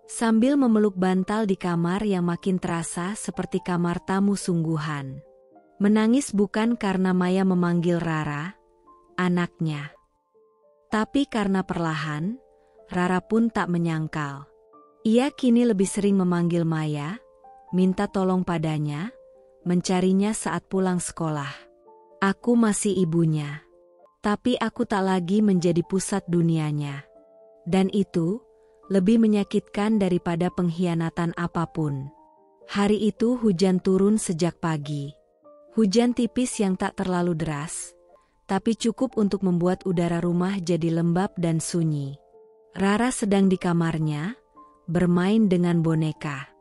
Sambil memeluk bantal di kamar yang makin terasa seperti kamar tamu sungguhan. Menangis bukan karena Maya memanggil Rara, anaknya. Tapi karena perlahan, Rara pun tak menyangkal. Ia kini lebih sering memanggil Maya, minta tolong padanya, mencarinya saat pulang sekolah. Aku masih ibunya. Tapi aku tak lagi menjadi pusat dunianya. Dan itu lebih menyakitkan daripada pengkhianatan apapun. Hari itu hujan turun sejak pagi. Hujan tipis yang tak terlalu deras, tapi cukup untuk membuat udara rumah jadi lembab dan sunyi. Rara sedang di kamarnya, bermain dengan boneka.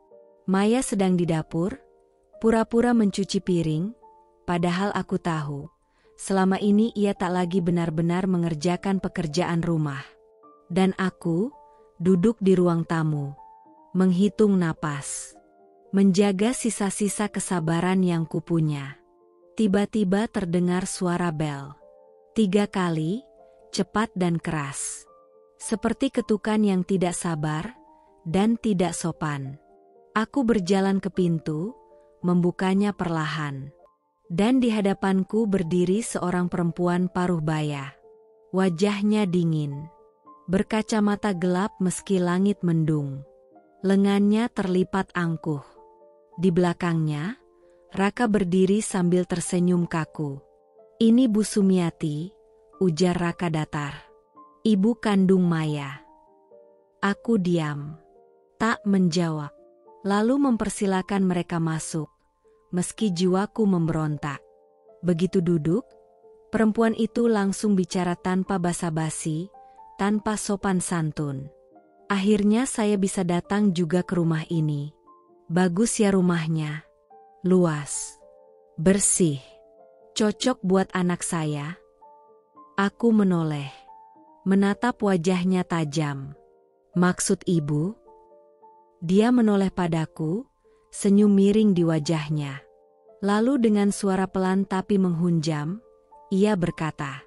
Maya sedang di dapur, pura-pura mencuci piring, padahal aku tahu, selama ini ia tak lagi benar-benar mengerjakan pekerjaan rumah. Dan aku duduk di ruang tamu, menghitung napas, menjaga sisa-sisa kesabaran yang kupunya. Tiba-tiba terdengar suara bel. 3 kali, cepat dan keras. Seperti ketukan yang tidak sabar dan tidak sopan. Aku berjalan ke pintu, membukanya perlahan. Dan di hadapanku berdiri seorang perempuan paruh baya. Wajahnya dingin. Berkacamata gelap meski langit mendung. Lengannya terlipat angkuh. Di belakangnya, Raka berdiri sambil tersenyum kaku. "Ini Bu Sumiati," ujar Raka datar. "Ibu kandung Maya." Aku diam. Tak menjawab. Lalu mempersilakan mereka masuk, meski jiwaku memberontak. Begitu duduk, perempuan itu langsung bicara tanpa basa-basi, tanpa sopan santun. "Akhirnya saya bisa datang juga ke rumah ini. Bagus ya rumahnya. Luas. Bersih. Cocok buat anak saya." Aku menoleh. Menatap wajahnya tajam. "Maksud ibu?" Dia menoleh padaku, senyum miring di wajahnya. Lalu dengan suara pelan tapi menghunjam, ia berkata,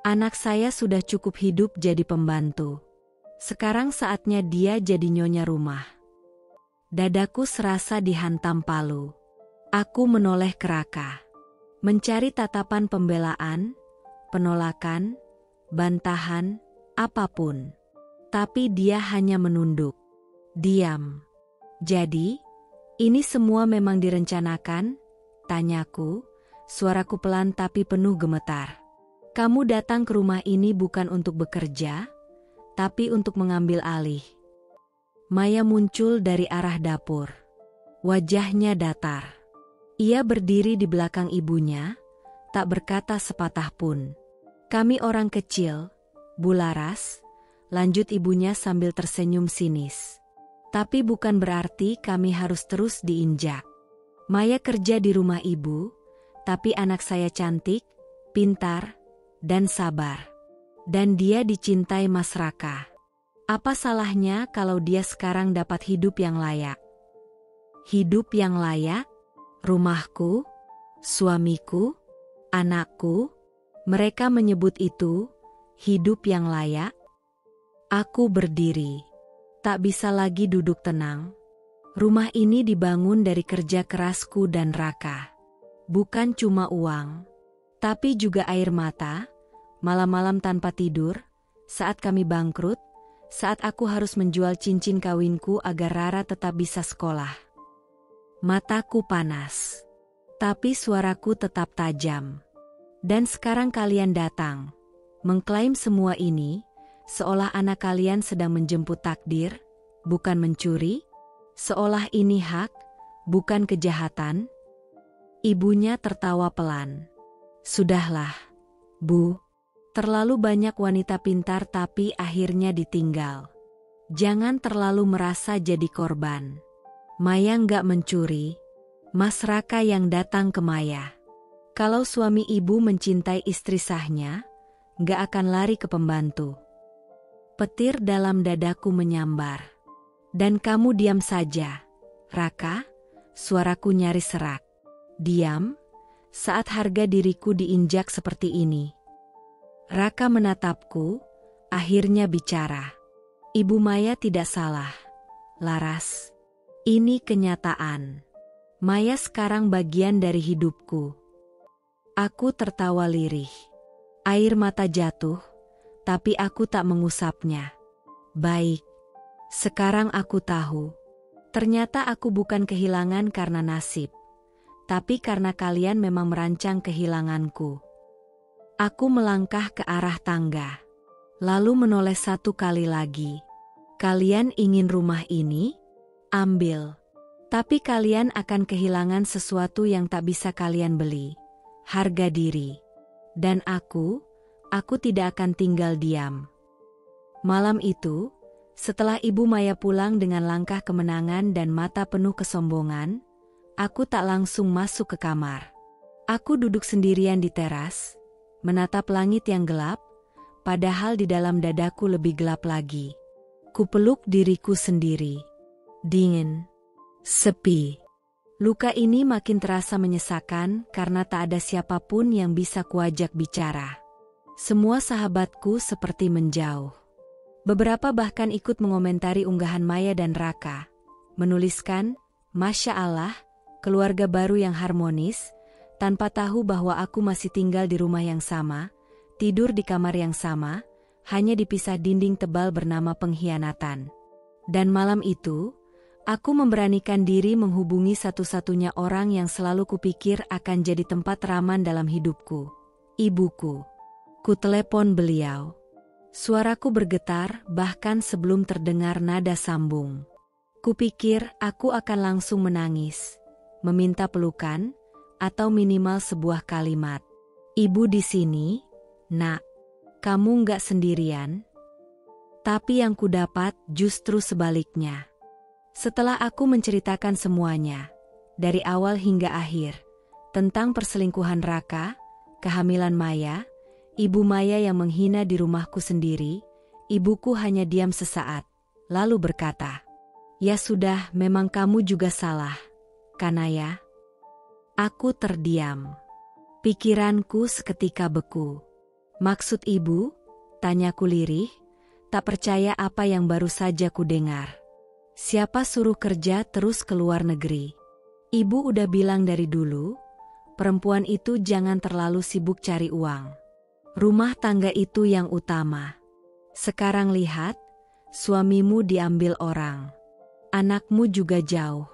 "Anak saya sudah cukup hidup jadi pembantu. Sekarang saatnya dia jadi nyonya rumah." Dadaku serasa dihantam palu. Aku menoleh ke Raka. Mencari tatapan pembelaan, penolakan, bantahan, apapun. Tapi dia hanya menunduk. Diam. "Jadi, ini semua memang direncanakan?" tanyaku, suaraku pelan tapi penuh gemetar. "Kamu datang ke rumah ini bukan untuk bekerja, tapi untuk mengambil alih." Maya muncul dari arah dapur. Wajahnya datar. Ia berdiri di belakang ibunya, tak berkata sepatah pun. "Kami orang kecil, Bu Laras," lanjut ibunya sambil tersenyum sinis. "Tapi bukan berarti kami harus terus diinjak. Maya kerja di rumah ibu, tapi anak saya cantik, pintar, dan sabar. Dan dia dicintai Mas Raka. Apa salahnya kalau dia sekarang dapat hidup yang layak?" Hidup yang layak? Rumahku? Suamiku? Anakku? Mereka menyebut itu hidup yang layak? Aku berdiri. Tak bisa lagi duduk tenang. Rumah ini dibangun dari kerja kerasku dan Raka. Bukan cuma uang, tapi juga air mata, malam-malam tanpa tidur, saat kami bangkrut, saat aku harus menjual cincin kawinku agar Rara tetap bisa sekolah. Mataku panas, tapi suaraku tetap tajam. Dan sekarang kalian datang, mengklaim semua ini, seolah anak kalian sedang menjemput takdir, bukan mencuri, seolah ini hak, bukan kejahatan. Ibunya tertawa pelan. "Sudahlah, Bu. Terlalu banyak wanita pintar tapi akhirnya ditinggal. Jangan terlalu merasa jadi korban. Maya nggak mencuri, Mas Raka yang datang ke Maya. Kalau suami ibu mencintai istri sahnya, nggak akan lari ke pembantu." Petir dalam dadaku menyambar. "Dan kamu diam saja, Raka?" Suaraku nyaris serak. "Diam? Saat harga diriku diinjak seperti ini." Raka menatapku, akhirnya bicara. "Ibu Maya tidak salah, Laras. Ini kenyataan. Maya sekarang bagian dari hidupku." Aku tertawa lirih. Air mata jatuh, tapi aku tak mengusapnya. "Baik. Sekarang aku tahu. Ternyata aku bukan kehilangan karena nasib, tapi karena kalian memang merancang kehilanganku." Aku melangkah ke arah tangga, lalu menoleh 1 kali lagi. "Kalian ingin rumah ini? Ambil. Tapi kalian akan kehilangan sesuatu yang tak bisa kalian beli. Harga diri. Dan aku tidak akan tinggal diam." Malam itu, setelah Ibu Maya pulang dengan langkah kemenangan dan mata penuh kesombongan, aku tak langsung masuk ke kamar. Aku duduk sendirian di teras, menatap langit yang gelap, padahal di dalam dadaku lebih gelap lagi. Kupeluk diriku sendiri. Dingin. Sepi. Luka ini makin terasa menyesakan karena tak ada siapapun yang bisa kuajak bicara. Semua sahabatku seperti menjauh. Beberapa bahkan ikut mengomentari unggahan Maya dan Raka. Menuliskan, "Masya Allah, keluarga baru yang harmonis," tanpa tahu bahwa aku masih tinggal di rumah yang sama, tidur di kamar yang sama, hanya dipisah dinding tebal bernama pengkhianatan. Dan malam itu, aku memberanikan diri menghubungi satu-satunya orang yang selalu kupikir akan jadi tempat raman dalam hidupku. Ibuku. Kutelepon beliau. Suaraku bergetar bahkan sebelum terdengar nada sambung. Kupikir aku akan langsung menangis, meminta pelukan, atau minimal sebuah kalimat. "Ibu di sini, Nak. Kamu nggak sendirian." Tapi yang kudapat justru sebaliknya. Setelah aku menceritakan semuanya, dari awal hingga akhir, tentang perselingkuhan Raka, kehamilan Maya, Ibu Maya yang menghina di rumahku sendiri, ibuku hanya diam sesaat, lalu berkata, "Ya sudah, memang kamu juga salah, Kanaya." Aku terdiam. Pikiranku seketika beku. "Maksud ibu?" tanyaku lirih, tak percaya apa yang baru saja ku dengar. "Siapa suruh kerja terus ke luar negeri? Ibu udah bilang dari dulu, perempuan itu jangan terlalu sibuk cari uang. Rumah tangga itu yang utama. Sekarang lihat, suamimu diambil orang. Anakmu juga jauh."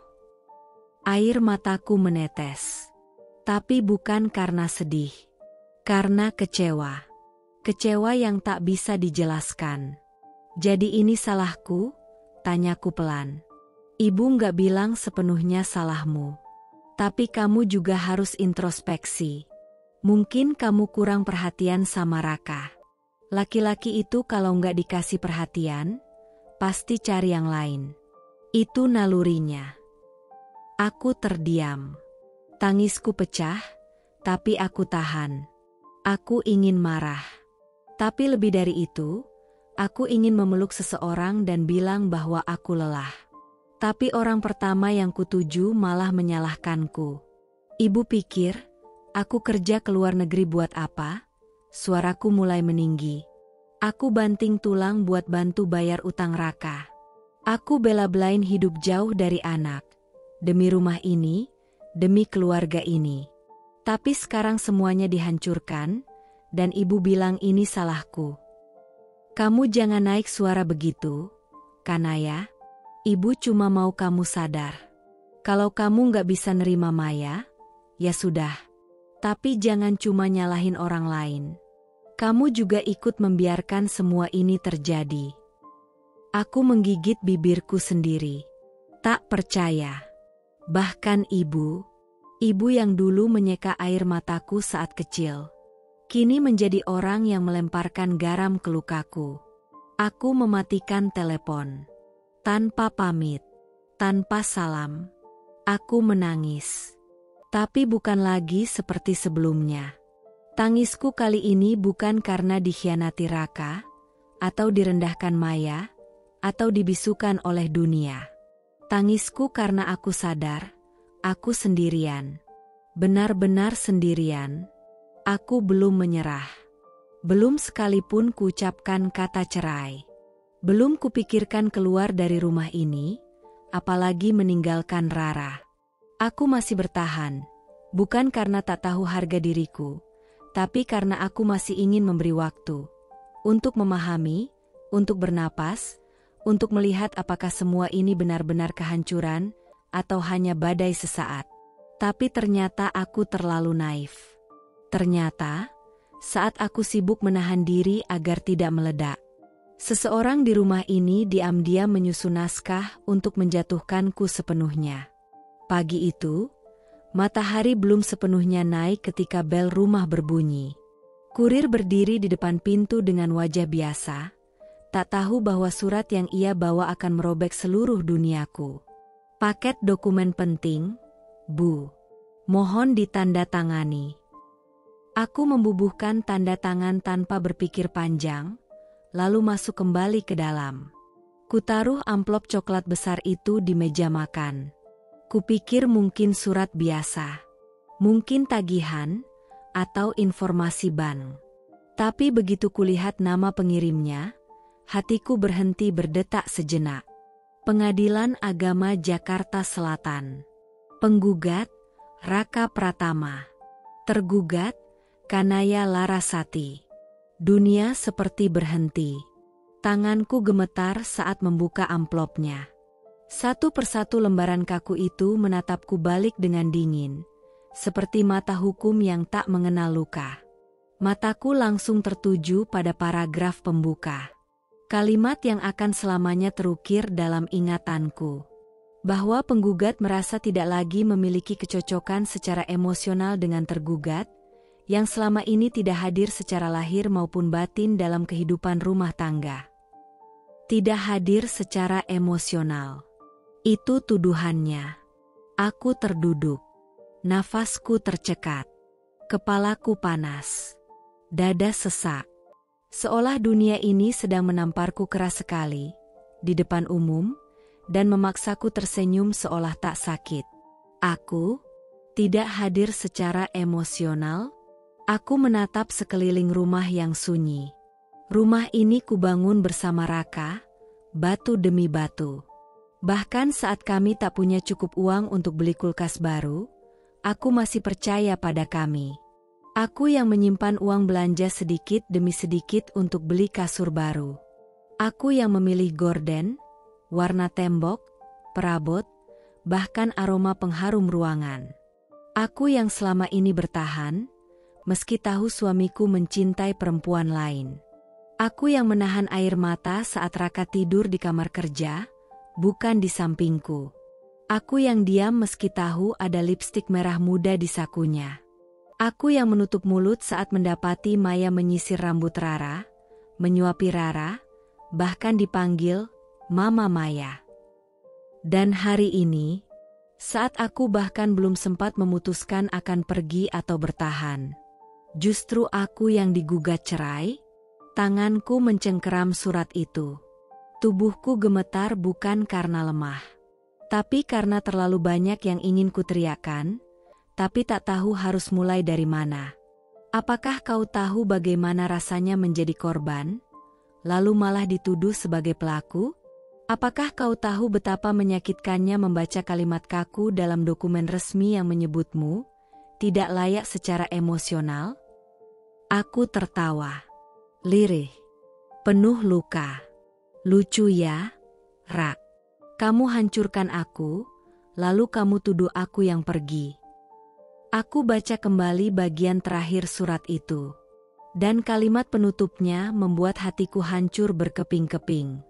Air mataku menetes. Tapi bukan karena sedih. Karena kecewa. Kecewa yang tak bisa dijelaskan. "Jadi ini salahku?" tanyaku pelan. "Ibu nggak bilang sepenuhnya salahmu. Tapi kamu juga harus introspeksi. Mungkin kamu kurang perhatian sama Raka. Laki-laki itu kalau nggak dikasih perhatian, pasti cari yang lain. Itu nalurinya." Aku terdiam. Tangisku pecah, tapi aku tahan. Aku ingin marah. Tapi lebih dari itu, aku ingin memeluk seseorang dan bilang bahwa aku lelah. Tapi orang pertama yang kutuju malah menyalahkanku. "Ibu pikir, aku kerja ke luar negeri buat apa?" Suaraku mulai meninggi. "Aku banting tulang buat bantu bayar utang Raka. Aku bela-belain hidup jauh dari anak. Demi rumah ini, demi keluarga ini. Tapi sekarang semuanya dihancurkan, dan ibu bilang ini salahku." "Kamu jangan naik suara begitu, Kanaya. Ibu cuma mau kamu sadar. Kalau kamu nggak bisa nerima Maya, ya sudah. Tapi jangan cuma nyalahin orang lain. Kamu juga ikut membiarkan semua ini terjadi." Aku menggigit bibirku sendiri. Tak percaya. Bahkan ibu yang dulu menyeka air mataku saat kecil, kini menjadi orang yang melemparkan garam ke lukaku. Aku mematikan telepon. Tanpa pamit, tanpa salam. Aku menangis. Tapi bukan lagi seperti sebelumnya. Tangisku kali ini bukan karena dikhianati Raka, atau direndahkan Maya, atau dibisukan oleh dunia. Tangisku karena aku sadar, aku sendirian. Benar-benar sendirian. Aku belum menyerah. Belum sekalipun kuucapkan kata cerai. Belum kupikirkan keluar dari rumah ini, apalagi meninggalkan Rara. Aku masih bertahan, bukan karena tak tahu harga diriku, tapi karena aku masih ingin memberi waktu. Untuk memahami, untuk bernapas, untuk melihat apakah semua ini benar-benar kehancuran, atau hanya badai sesaat. Tapi ternyata aku terlalu naif. Ternyata, saat aku sibuk menahan diri agar tidak meledak, seseorang di rumah ini diam-diam menyusun naskah untuk menjatuhkanku sepenuhnya. Pagi itu, matahari belum sepenuhnya naik ketika bel rumah berbunyi. Kurir berdiri di depan pintu dengan wajah biasa, tak tahu bahwa surat yang ia bawa akan merobek seluruh duniaku. "Paket dokumen penting, Bu. Mohon ditandatangani." Aku membubuhkan tanda tangan tanpa berpikir panjang, lalu masuk kembali ke dalam. Kutaruh amplop coklat besar itu di meja makan. Kupikir mungkin surat biasa, mungkin tagihan, atau informasi bank. Tapi begitu kulihat nama pengirimnya, hatiku berhenti berdetak sejenak. Pengadilan Agama Jakarta Selatan. Penggugat, Raka Pratama. Tergugat, Kanaya Larasati. Dunia seperti berhenti. Tanganku gemetar saat membuka amplopnya. Satu persatu lembaran kaku itu menatapku balik dengan dingin, seperti mata hukum yang tak mengenal luka. Mataku langsung tertuju pada paragraf pembuka. Kalimat yang akan selamanya terukir dalam ingatanku. Bahwa penggugat merasa tidak lagi memiliki kecocokan secara emosional dengan tergugat, yang selama ini tidak hadir secara lahir maupun batin dalam kehidupan rumah tangga. Tidak hadir secara emosional. Itu tuduhannya. Aku terduduk. Nafasku tercekat. Kepalaku panas. Dada sesak. Seolah dunia ini sedang menamparku keras sekali, di depan umum, dan memaksaku tersenyum seolah tak sakit. Aku tidak hadir secara emosional. Aku menatap sekeliling rumah yang sunyi. Rumah ini kubangun bersama Raka, batu demi batu. Bahkan saat kami tak punya cukup uang untuk beli kulkas baru, aku masih percaya pada kami. Aku yang menyimpan uang belanja sedikit demi sedikit untuk beli kasur baru. Aku yang memilih gorden, warna tembok, perabot, bahkan aroma pengharum ruangan. Aku yang selama ini bertahan, meski tahu suamiku mencintai perempuan lain. Aku yang menahan air mata saat Raka tidur di kamar kerja, bukan di sampingku. Aku yang diam meski tahu ada lipstik merah muda di sakunya. Aku yang menutup mulut saat mendapati Maya menyisir rambut Rara, menyuapi Rara, bahkan dipanggil Mama Maya. Dan hari ini, saat aku bahkan belum sempat memutuskan akan pergi atau bertahan, justru aku yang digugat cerai. Tanganku mencengkeram surat itu. Tubuhku gemetar bukan karena lemah, tapi karena terlalu banyak yang ingin kuteriakkan, tapi tak tahu harus mulai dari mana. Apakah kau tahu bagaimana rasanya menjadi korban, lalu malah dituduh sebagai pelaku? Apakah kau tahu betapa menyakitkannya membaca kalimat kaku dalam dokumen resmi yang menyebutmu tidak layak secara emosional? Aku tertawa. Lirih. Penuh luka. Lucu ya, Rak. Kamu hancurkan aku, lalu kamu tuduh aku yang pergi. Aku baca kembali bagian terakhir surat itu. Dan kalimat penutupnya membuat hatiku hancur berkeping-keping.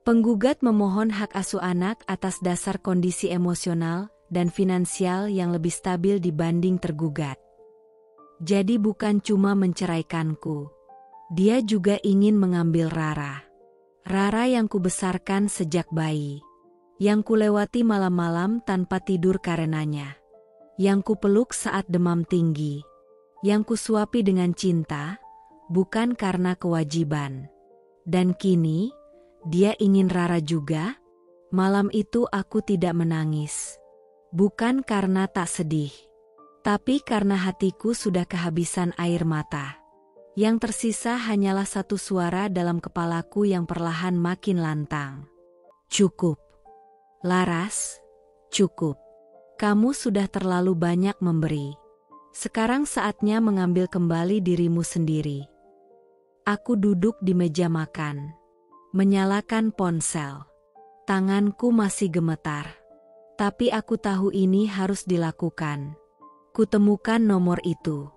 Penggugat memohon hak asuh anak atas dasar kondisi emosional dan finansial yang lebih stabil dibanding tergugat. Jadi bukan cuma menceraikanku. Dia juga ingin mengambil Rara. Rara yang kubesarkan sejak bayi. Yang kulewati malam-malam tanpa tidur karenanya. Yang kupeluk saat demam tinggi. Yang kusuapi dengan cinta, bukan karena kewajiban. Dan kini, dia ingin Rara juga. Malam itu aku tidak menangis. Bukan karena tak sedih. Tapi karena hatiku sudah kehabisan air mata. Yang tersisa hanyalah satu suara dalam kepalaku yang perlahan makin lantang. Cukup. Laras, cukup. Kamu sudah terlalu banyak memberi. Sekarang saatnya mengambil kembali dirimu sendiri. Aku duduk di meja makan. Menyalakan ponsel. Tanganku masih gemetar. Tapi aku tahu ini harus dilakukan. Kutemukan nomor itu.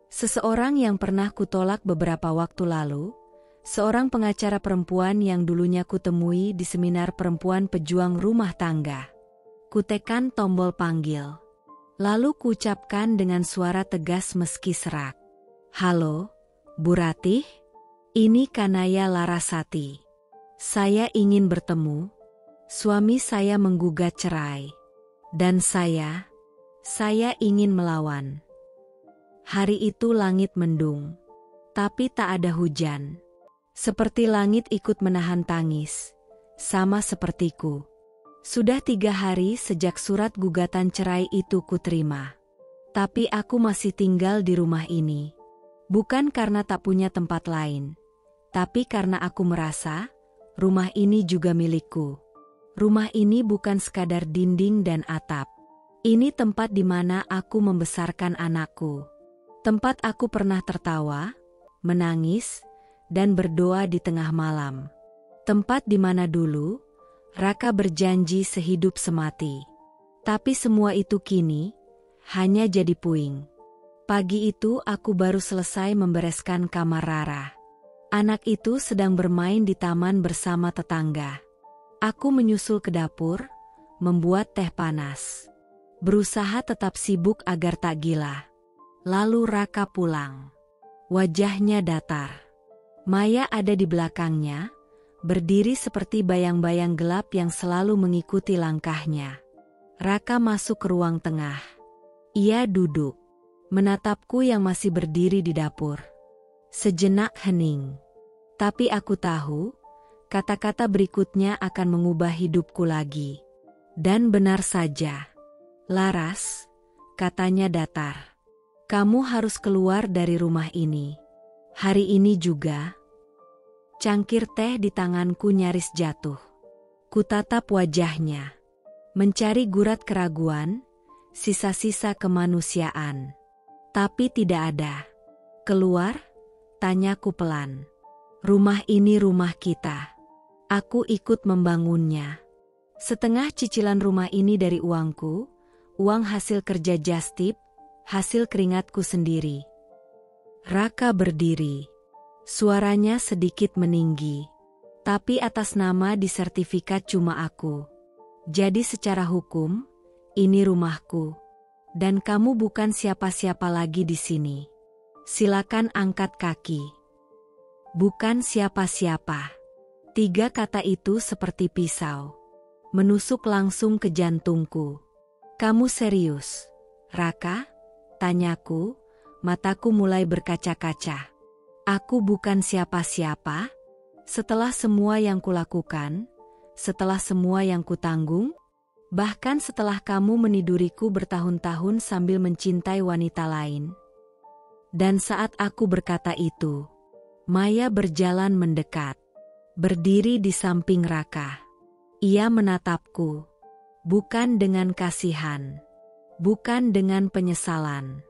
Seseorang yang pernah kutolak beberapa waktu lalu, seorang pengacara perempuan yang dulunya kutemui di seminar perempuan pejuang rumah tangga. Kutekan tombol panggil. Lalu kuucapkan dengan suara tegas meski serak. Halo, Bu Ratih? Ini Kanaya Larasati. Saya ingin bertemu. Suami saya menggugat cerai. Dan saya ingin melawan. Hari itu langit mendung, tapi tak ada hujan. Seperti langit ikut menahan tangis, sama sepertiku. Sudah 3 hari sejak surat gugatan cerai itu kuterima. Tapi aku masih tinggal di rumah ini. Bukan karena tak punya tempat lain, tapi karena aku merasa rumah ini juga milikku. Rumah ini bukan sekadar dinding dan atap. Ini tempat di mana aku membesarkan anakku. Tempat aku pernah tertawa, menangis, dan berdoa di tengah malam. Tempat di mana dulu Raka berjanji sehidup semati. Tapi semua itu kini hanya jadi puing. Pagi itu aku baru selesai membereskan kamar Rara. Anak itu sedang bermain di taman bersama tetangga. Aku menyusul ke dapur, membuat teh panas. Berusaha tetap sibuk agar tak gila. Lalu Raka pulang. Wajahnya datar. Maya ada di belakangnya, berdiri seperti bayang-bayang gelap yang selalu mengikuti langkahnya. Raka masuk ke ruang tengah. Ia duduk, menatapku yang masih berdiri di dapur. Sejenak hening. Tapi aku tahu, kata-kata berikutnya akan mengubah hidupku lagi. Dan benar saja. Laras, katanya datar. Kamu harus keluar dari rumah ini. Hari ini juga. Cangkir teh di tanganku nyaris jatuh. Kutatap wajahnya. Mencari gurat keraguan, sisa-sisa kemanusiaan. Tapi tidak ada. Keluar? Tanyaku pelan. Rumah ini rumah kita. Aku ikut membangunnya. Setengah cicilan rumah ini dari uangku, uang hasil kerja Justip, hasil keringatku sendiri. Raka berdiri. Suaranya sedikit meninggi. Tapi atas nama di sertifikat cuma aku. Jadi secara hukum, ini rumahku, dan kamu bukan siapa-siapa lagi di sini. Silakan angkat kaki. Bukan siapa-siapa. 3 kata itu seperti pisau. Menusuk langsung ke jantungku. Kamu serius, Raka? Tanyaku, mataku mulai berkaca-kaca. Aku bukan siapa-siapa? Setelah semua yang kulakukan, setelah semua yang kutanggung, bahkan setelah kamu meniduriku bertahun-tahun sambil mencintai wanita lain. Dan saat aku berkata itu, Maya berjalan mendekat, berdiri di samping Raka. Ia menatapku, bukan dengan kasihan, bukan dengan penyesalan,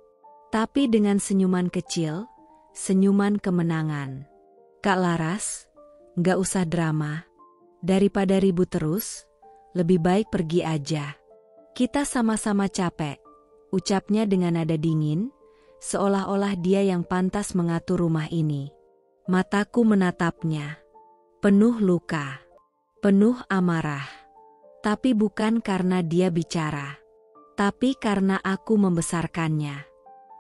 tapi dengan senyuman kecil, senyuman kemenangan. Kak Laras, nggak usah drama. Daripada ribut terus, lebih baik pergi aja. Kita sama-sama capek, ucapnya dengan nada dingin, seolah-olah dia yang pantas mengatur rumah ini. Mataku menatapnya, penuh luka, penuh amarah. Tapi bukan karena dia bicara, tapi karena aku membesarkannya.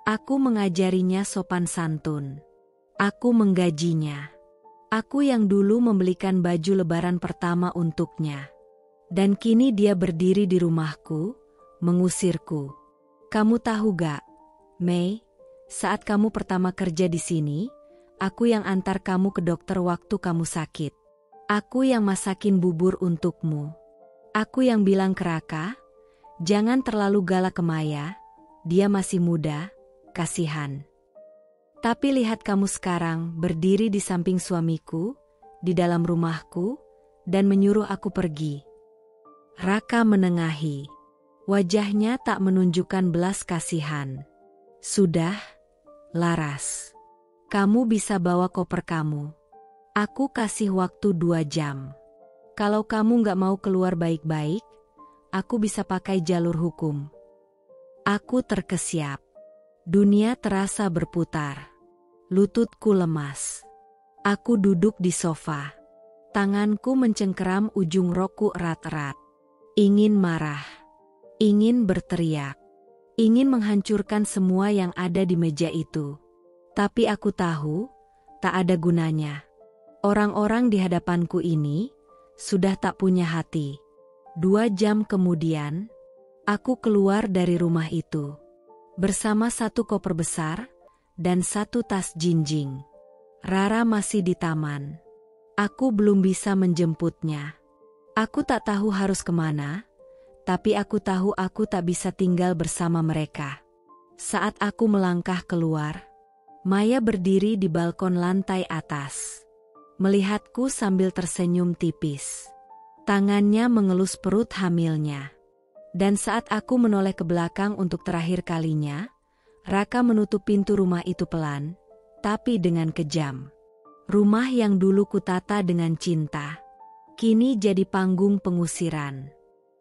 Aku mengajarinya sopan santun. Aku menggajinya. Aku yang dulu membelikan baju lebaran pertama untuknya. Dan kini dia berdiri di rumahku, mengusirku. Kamu tahu gak, Mei, saat kamu pertama kerja di sini, aku yang antar kamu ke dokter waktu kamu sakit. Aku yang masakin bubur untukmu. Aku yang bilang ke Raka, jangan terlalu galak ke Maya, dia masih muda, kasihan. Tapi lihat kamu sekarang berdiri di samping suamiku, di dalam rumahku, dan menyuruh aku pergi. Raka menengahi. Wajahnya tak menunjukkan belas kasihan. Sudah, Laras. Kamu bisa bawa koper kamu. Aku kasih waktu 2 jam. Kalau kamu gak mau keluar baik-baik, aku bisa pakai jalur hukum. Aku terkesiap. Dunia terasa berputar. Lututku lemas. Aku duduk di sofa. Tanganku mencengkeram ujung rokku erat-erat. Ingin marah. Ingin berteriak. Ingin menghancurkan semua yang ada di meja itu. Tapi aku tahu, tak ada gunanya. Orang-orang di hadapanku ini sudah tak punya hati. 2 jam kemudian, aku keluar dari rumah itu. Bersama 1 koper besar dan 1 tas jinjing. Rara masih di taman. Aku belum bisa menjemputnya. Aku tak tahu harus kemana, tapi aku tahu aku tak bisa tinggal bersama mereka. Saat aku melangkah keluar, Maya berdiri di balkon lantai atas. Melihatku sambil tersenyum tipis. Tangannya mengelus perut hamilnya. Dan saat aku menoleh ke belakang untuk terakhir kalinya, Raka menutup pintu rumah itu pelan, tapi dengan kejam. Rumah yang dulu kutata dengan cinta, kini jadi panggung pengusiran.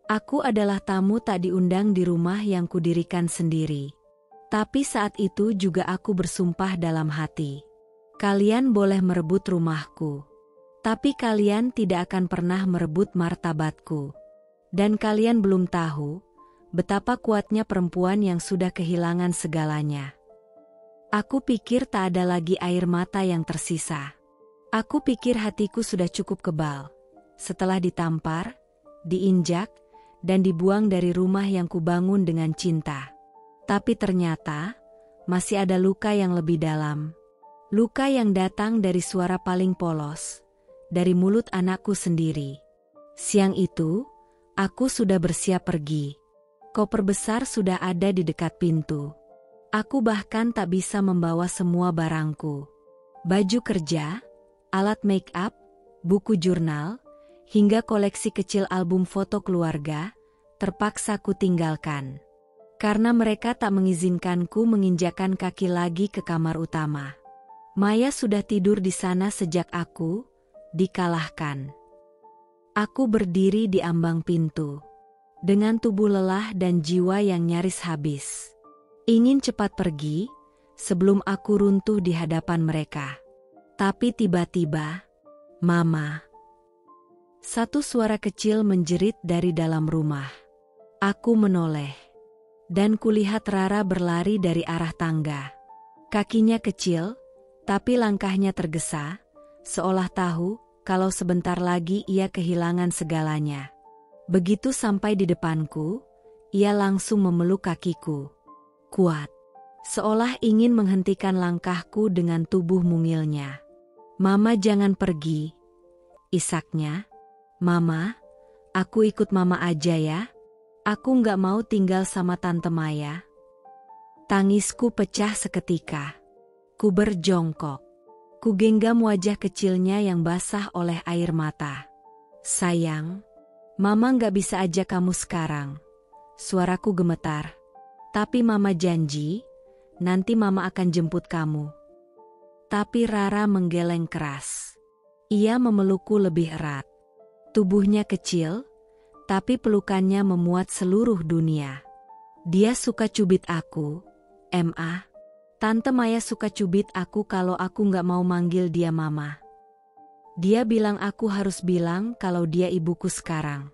Aku adalah tamu tak diundang di rumah yang kudirikan sendiri. Tapi saat itu juga aku bersumpah dalam hati. Kalian boleh merebut rumahku, tapi kalian tidak akan pernah merebut martabatku. Dan kalian belum tahu betapa kuatnya perempuan yang sudah kehilangan segalanya. Aku pikir tak ada lagi air mata yang tersisa. Aku pikir hatiku sudah cukup kebal setelah ditampar, diinjak, dan dibuang dari rumah yang kubangun dengan cinta. Tapi ternyata masih ada luka yang lebih dalam. Luka yang datang dari suara paling polos, dari mulut anakku sendiri. Siang itu, aku sudah bersiap pergi. Koper besar sudah ada di dekat pintu. Aku bahkan tak bisa membawa semua barangku. Baju kerja, alat make up, buku jurnal, hingga koleksi kecil album foto keluarga, terpaksa ku tinggalkan. Karena mereka tak mengizinkanku menginjakkan kaki lagi ke kamar utama. Maya sudah tidur di sana sejak aku dikalahkan. Aku berdiri di ambang pintu, dengan tubuh lelah dan jiwa yang nyaris habis. Ingin cepat pergi, sebelum aku runtuh di hadapan mereka. Tapi tiba-tiba, Mama. Satu suara kecil menjerit dari dalam rumah. Aku menoleh. Dan kulihat Rara berlari dari arah tangga. Kakinya kecil, tapi langkahnya tergesa, seolah tahu kalau sebentar lagi ia kehilangan segalanya. Begitu sampai di depanku, ia langsung memeluk kakiku. Kuat, seolah ingin menghentikan langkahku dengan tubuh mungilnya. Mama jangan pergi, isaknya. Mama, aku ikut Mama aja ya. Aku nggak mau tinggal sama Tante Maya. Tangisku pecah seketika. Ku berjongkok. Ku genggam wajah kecilnya yang basah oleh air mata. Sayang, Mama nggak bisa ajak kamu sekarang. Suaraku gemetar. Tapi Mama janji, nanti Mama akan jemput kamu. Tapi Rara menggeleng keras. Ia memelukku lebih erat. Tubuhnya kecil, tapi pelukannya memuat seluruh dunia. Dia suka cubit aku, Ma. Tante Maya suka cubit aku kalau aku nggak mau manggil dia Mama. Dia bilang aku harus bilang kalau dia ibuku sekarang.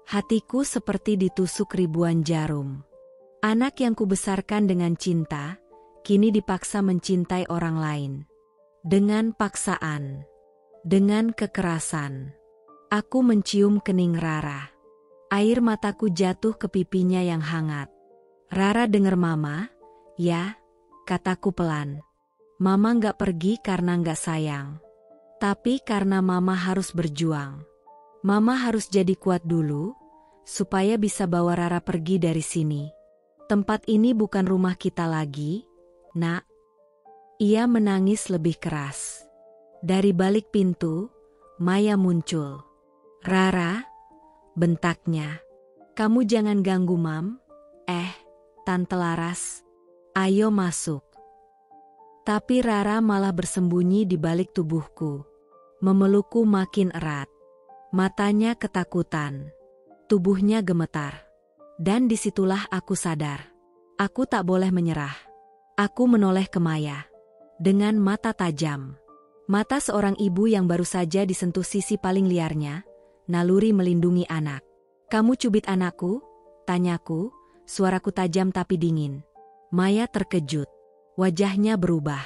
Hatiku seperti ditusuk ribuan jarum. Anak yang kubesarkan dengan cinta, kini dipaksa mencintai orang lain. Dengan paksaan. Dengan kekerasan. Aku mencium kening Rara. Air mataku jatuh ke pipinya yang hangat. Rara dengar Mama? Ya, kataku pelan. Mama nggak pergi karena nggak sayang. Tapi karena Mama harus berjuang. Mama harus jadi kuat dulu, supaya bisa bawa Rara pergi dari sini. Tempat ini bukan rumah kita lagi, Nak. Ia menangis lebih keras. Dari balik pintu, Maya muncul. Rara, bentaknya. Kamu jangan ganggu Mam. Tante Laras. Ayo masuk. Tapi Rara malah bersembunyi di balik tubuhku. Memelukku makin erat. Matanya ketakutan. Tubuhnya gemetar. Dan disitulah aku sadar. Aku tak boleh menyerah. Aku menoleh ke Maya. Dengan mata tajam. Mata seorang ibu yang baru saja disentuh sisi paling liarnya. Naluri melindungi anak. Kamu cubit anakku? Tanyaku, suaraku tajam tapi dingin. Maya terkejut. Wajahnya berubah.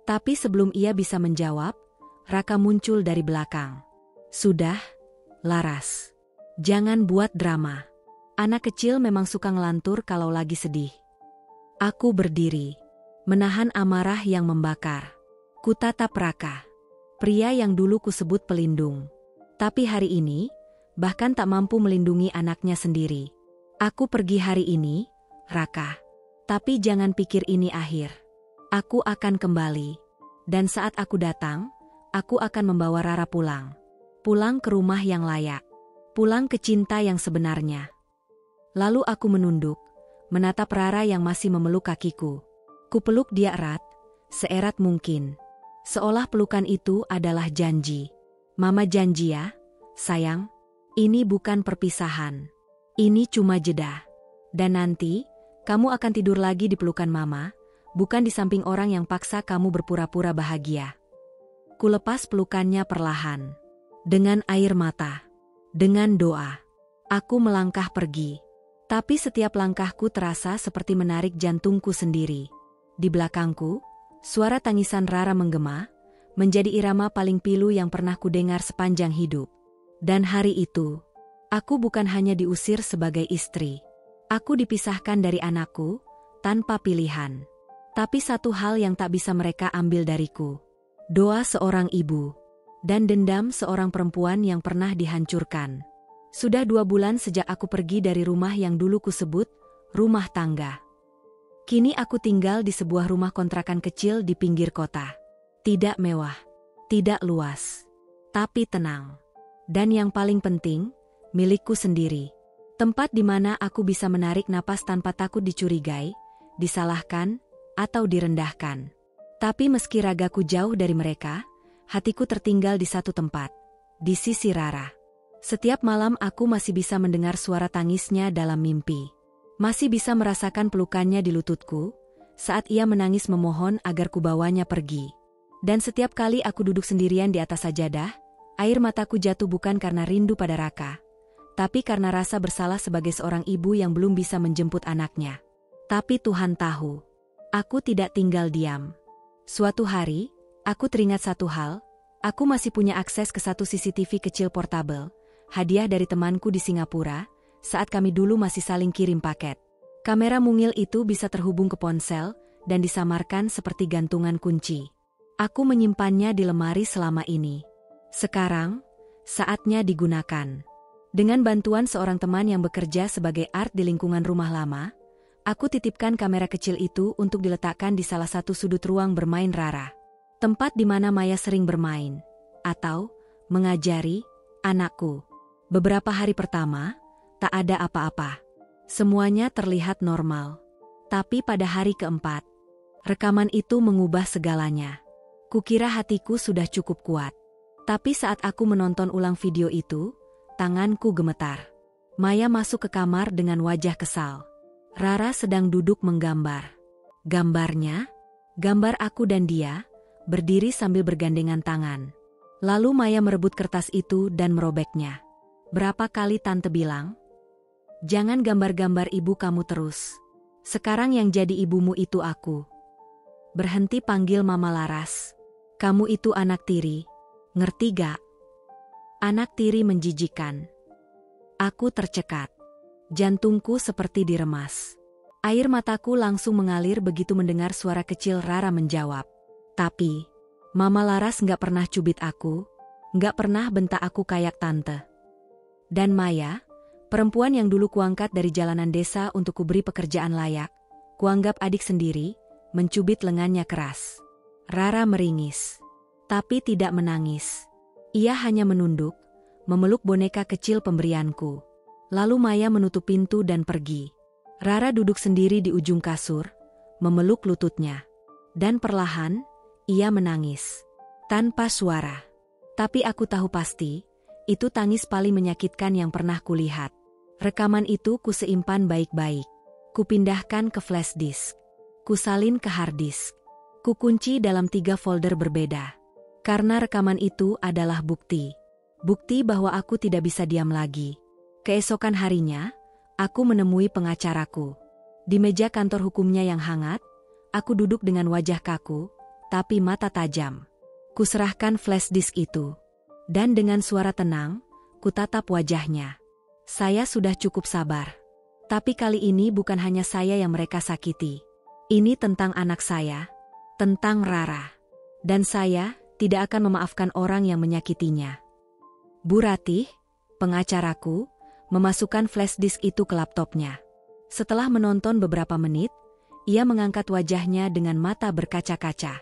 Tapi sebelum ia bisa menjawab, Raka muncul dari belakang. Sudah, Laras. Jangan buat drama. Anak kecil memang suka ngelantur kalau lagi sedih. Aku berdiri, menahan amarah yang membakar. Kutatap Raka. Pria yang dulu kusebut pelindung. Tapi hari ini, bahkan tak mampu melindungi anaknya sendiri. Aku pergi hari ini, Raka. Tapi jangan pikir ini akhir. Aku akan kembali. Dan saat aku datang, aku akan membawa Rara pulang. Pulang ke rumah yang layak. Pulang ke cinta yang sebenarnya. Lalu aku menunduk, menatap Rara yang masih memeluk kakiku. Kupeluk dia erat, seerat mungkin. Seolah pelukan itu adalah janji. Mama janji ya, sayang. Ini bukan perpisahan. Ini cuma jeda. Dan nanti, kamu akan tidur lagi di pelukan Mama, bukan di samping orang yang paksa kamu berpura-pura bahagia. Kulepas pelukannya perlahan. Dengan air mata. Dengan doa. Aku melangkah pergi. Tapi setiap langkahku terasa seperti menarik jantungku sendiri. Di belakangku, suara tangisan Rara menggema, menjadi irama paling pilu yang pernah kudengar sepanjang hidup. Dan hari itu, aku bukan hanya diusir sebagai istri. Aku dipisahkan dari anakku, tanpa pilihan. Tapi satu hal yang tak bisa mereka ambil dariku. Doa seorang ibu. Dan dendam seorang perempuan yang pernah dihancurkan. Sudah 2 bulan sejak aku pergi dari rumah yang dulu kusebut rumah tangga. Kini aku tinggal di sebuah rumah kontrakan kecil di pinggir kota. Tidak mewah, tidak luas, tapi tenang. Dan yang paling penting, milikku sendiri. Tempat di mana aku bisa menarik napas tanpa takut dicurigai, disalahkan, atau direndahkan. Tapi meski ragaku jauh dari mereka, hatiku tertinggal di satu tempat, di sisi Rara. Setiap malam aku masih bisa mendengar suara tangisnya dalam mimpi. Masih bisa merasakan pelukannya di lututku, saat ia menangis memohon agar kubawanya pergi. Dan setiap kali aku duduk sendirian di atas sajadah, air mataku jatuh bukan karena rindu pada Raka, tapi karena rasa bersalah sebagai seorang ibu yang belum bisa menjemput anaknya. Tapi Tuhan tahu, aku tidak tinggal diam. Suatu hari, aku teringat satu hal, aku masih punya akses ke satu CCTV kecil portable, hadiah dari temanku di Singapura, saat kami dulu masih saling kirim paket. Kamera mungil itu bisa terhubung ke ponsel, dan disamarkan seperti gantungan kunci. Aku menyimpannya di lemari selama ini. Sekarang, saatnya digunakan. Dengan bantuan seorang teman yang bekerja sebagai art di lingkungan rumah lama, aku titipkan kamera kecil itu untuk diletakkan di salah satu sudut ruang bermain Rara. Tempat di mana Maya sering bermain, atau mengajari, anakku. Beberapa hari pertama, tak ada apa-apa. Semuanya terlihat normal. Tapi pada hari keempat, rekaman itu mengubah segalanya. Kukira hatiku sudah cukup kuat. Tapi saat aku menonton ulang video itu, tanganku gemetar. Maya masuk ke kamar dengan wajah kesal. Rara sedang duduk menggambar. Gambarnya, gambar aku dan dia, berdiri sambil bergandengan tangan. Lalu Maya merebut kertas itu dan merobeknya. Berapa kali tante bilang, jangan gambar-gambar ibu kamu terus. Sekarang yang jadi ibumu itu aku. Berhenti panggil Mama Laras. Kamu itu anak tiri, ngerti gak? Anak tiri menjijikan. Aku tercekat. Jantungku seperti diremas. Air mataku langsung mengalir begitu mendengar suara kecil Rara menjawab. Tapi, Mama Laras gak pernah cubit aku, gak pernah bentak aku kayak tante. Dan Maya, perempuan yang dulu kuangkat dari jalanan desa untuk kuberi pekerjaan layak, kuanggap adik sendiri, mencubit lengannya keras. Rara meringis, tapi tidak menangis. Ia hanya menunduk, memeluk boneka kecil pemberianku. Lalu Maya menutup pintu dan pergi. Rara duduk sendiri di ujung kasur, memeluk lututnya. Dan perlahan, ia menangis. Tanpa suara. Tapi aku tahu pasti, itu tangis paling menyakitkan yang pernah kulihat. Rekaman itu kuseimpan baik-baik. Kupindahkan ke flash disk. Kusalin ke hard disk. Kukunci dalam 3 folder berbeda. Karena rekaman itu adalah bukti. Bukti bahwa aku tidak bisa diam lagi. Keesokan harinya, aku menemui pengacaraku. Di meja kantor hukumnya yang hangat, aku duduk dengan wajah kaku, tapi mata tajam. Kuserahkan flash disk itu. Dan dengan suara tenang, kutatap wajahnya. Saya sudah cukup sabar. Tapi kali ini bukan hanya saya yang mereka sakiti. Ini tentang anak saya, tentang Rara. Dan saya tidak akan memaafkan orang yang menyakitinya. Bu Ratih, Pengacaraku memasukkan flash disk itu ke laptopnya. Setelah menonton beberapa menit, ia mengangkat wajahnya dengan mata berkaca-kaca.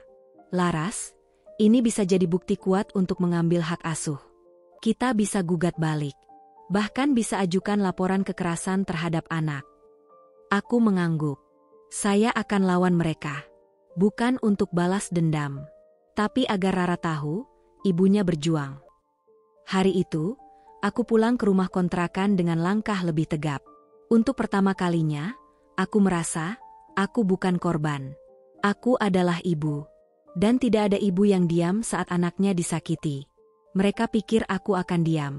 Laras, ini bisa jadi bukti kuat untuk mengambil hak asuh. Kita bisa gugat balik. Bahkan bisa ajukan laporan kekerasan terhadap anak. Aku mengangguk. Saya akan lawan mereka. Bukan untuk balas dendam. Tapi agar Rara tahu, ibunya berjuang. Hari itu, aku pulang ke rumah kontrakan dengan langkah lebih tegap. Untuk pertama kalinya, aku merasa, aku bukan korban. Aku adalah ibu. Dan tidak ada ibu yang diam saat anaknya disakiti. Mereka pikir aku akan diam.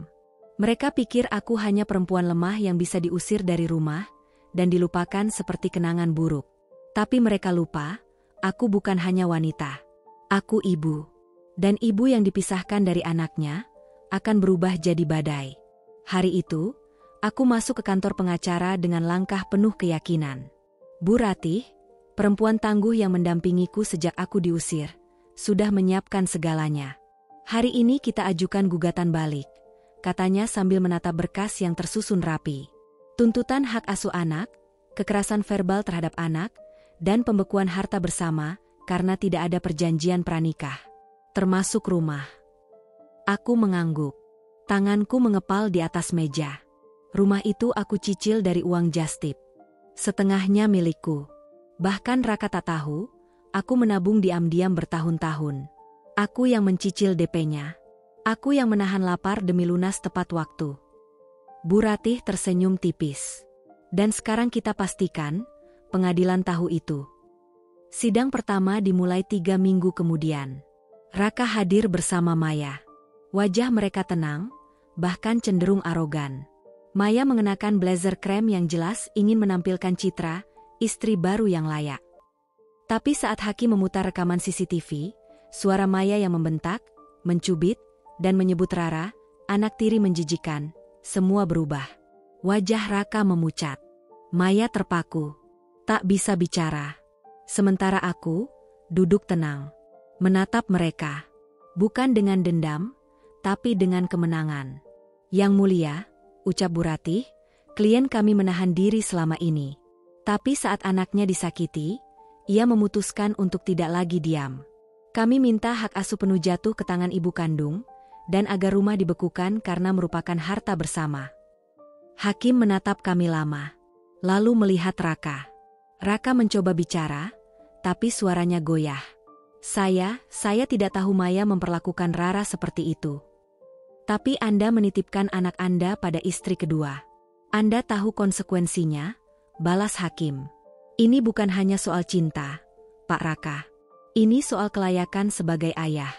Mereka pikir aku hanya perempuan lemah yang bisa diusir dari rumah, dan dilupakan seperti kenangan buruk. Tapi mereka lupa, aku bukan hanya wanita. Aku ibu. Dan ibu yang dipisahkan dari anaknya, akan berubah jadi badai. Hari itu, aku masuk ke kantor pengacara dengan langkah penuh keyakinan. Bu Ratih, perempuan tangguh yang mendampingiku sejak aku diusir, sudah menyiapkan segalanya. Hari ini kita ajukan gugatan balik, katanya sambil menatap berkas yang tersusun rapi. Tuntutan hak asuh anak, kekerasan verbal terhadap anak, dan pembekuan harta bersama karena tidak ada perjanjian pranikah. Termasuk rumah. Aku mengangguk. Tanganku mengepal di atas meja. Rumah itu aku cicil dari uang jastip. Setengahnya milikku. Bahkan Raka tak tahu, aku menabung diam-diam bertahun-tahun. Aku yang mencicil DP-nya. Aku yang menahan lapar demi lunas tepat waktu. Bu Ratih tersenyum tipis. Dan sekarang kita pastikan, pengadilan tahu itu. Sidang pertama dimulai 3 minggu kemudian. Raka hadir bersama Maya. Wajah mereka tenang, bahkan cenderung arogan. Maya mengenakan blazer krem yang jelas ingin menampilkan citra istri baru yang layak. Tapi saat hakim memutar rekaman CCTV, suara Maya yang membentak, mencubit, dan menyebut Rara, anak tiri menjijikan, semua berubah. Wajah Raka memucat. Maya terpaku. Tak bisa bicara. Sementara aku, duduk tenang. Menatap mereka. Bukan dengan dendam, tapi dengan kemenangan. Yang mulia, ucap Bu Ratih, klien kami menahan diri selama ini. Tapi saat anaknya disakiti, ia memutuskan untuk tidak lagi diam. Kami minta hak asuh penuh jatuh ke tangan ibu kandung, dan agar rumah dibekukan karena merupakan harta bersama. Hakim menatap kami lama, lalu melihat Raka. Raka mencoba bicara, tapi suaranya goyah. Saya tidak tahu Maya memperlakukan Rara seperti itu. Tapi Anda menitipkan anak Anda pada istri kedua. Anda tahu konsekuensinya, balas hakim. Ini bukan hanya soal cinta, Pak Raka. Ini soal kelayakan sebagai ayah.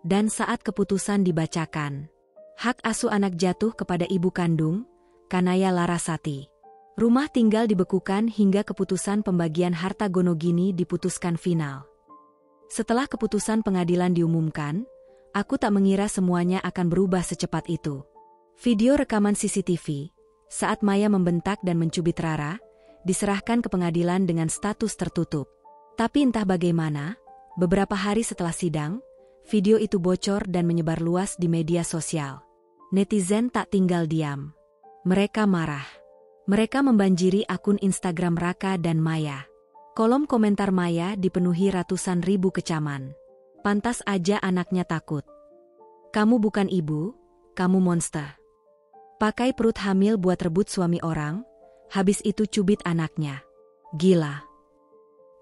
Dan saat keputusan dibacakan, hak asuh anak jatuh kepada ibu kandung, Kanaya Larasati. Rumah tinggal dibekukan hingga keputusan pembagian harta gonogini diputuskan final. Setelah keputusan pengadilan diumumkan, aku tak mengira semuanya akan berubah secepat itu. Video rekaman CCTV, saat Maya membentak dan mencubit Rara, diserahkan ke pengadilan dengan status tertutup. Tapi entah bagaimana, beberapa hari setelah sidang, video itu bocor dan menyebar luas di media sosial. Netizen tak tinggal diam. Mereka marah. Mereka membanjiri akun Instagram Raka dan Maya. Kolom komentar Maya dipenuhi ratusan ribu kecaman. Pantas aja anaknya takut. Kamu bukan ibu, kamu monster. Pakai perut hamil buat rebut suami orang, habis itu cubit anaknya. Gila.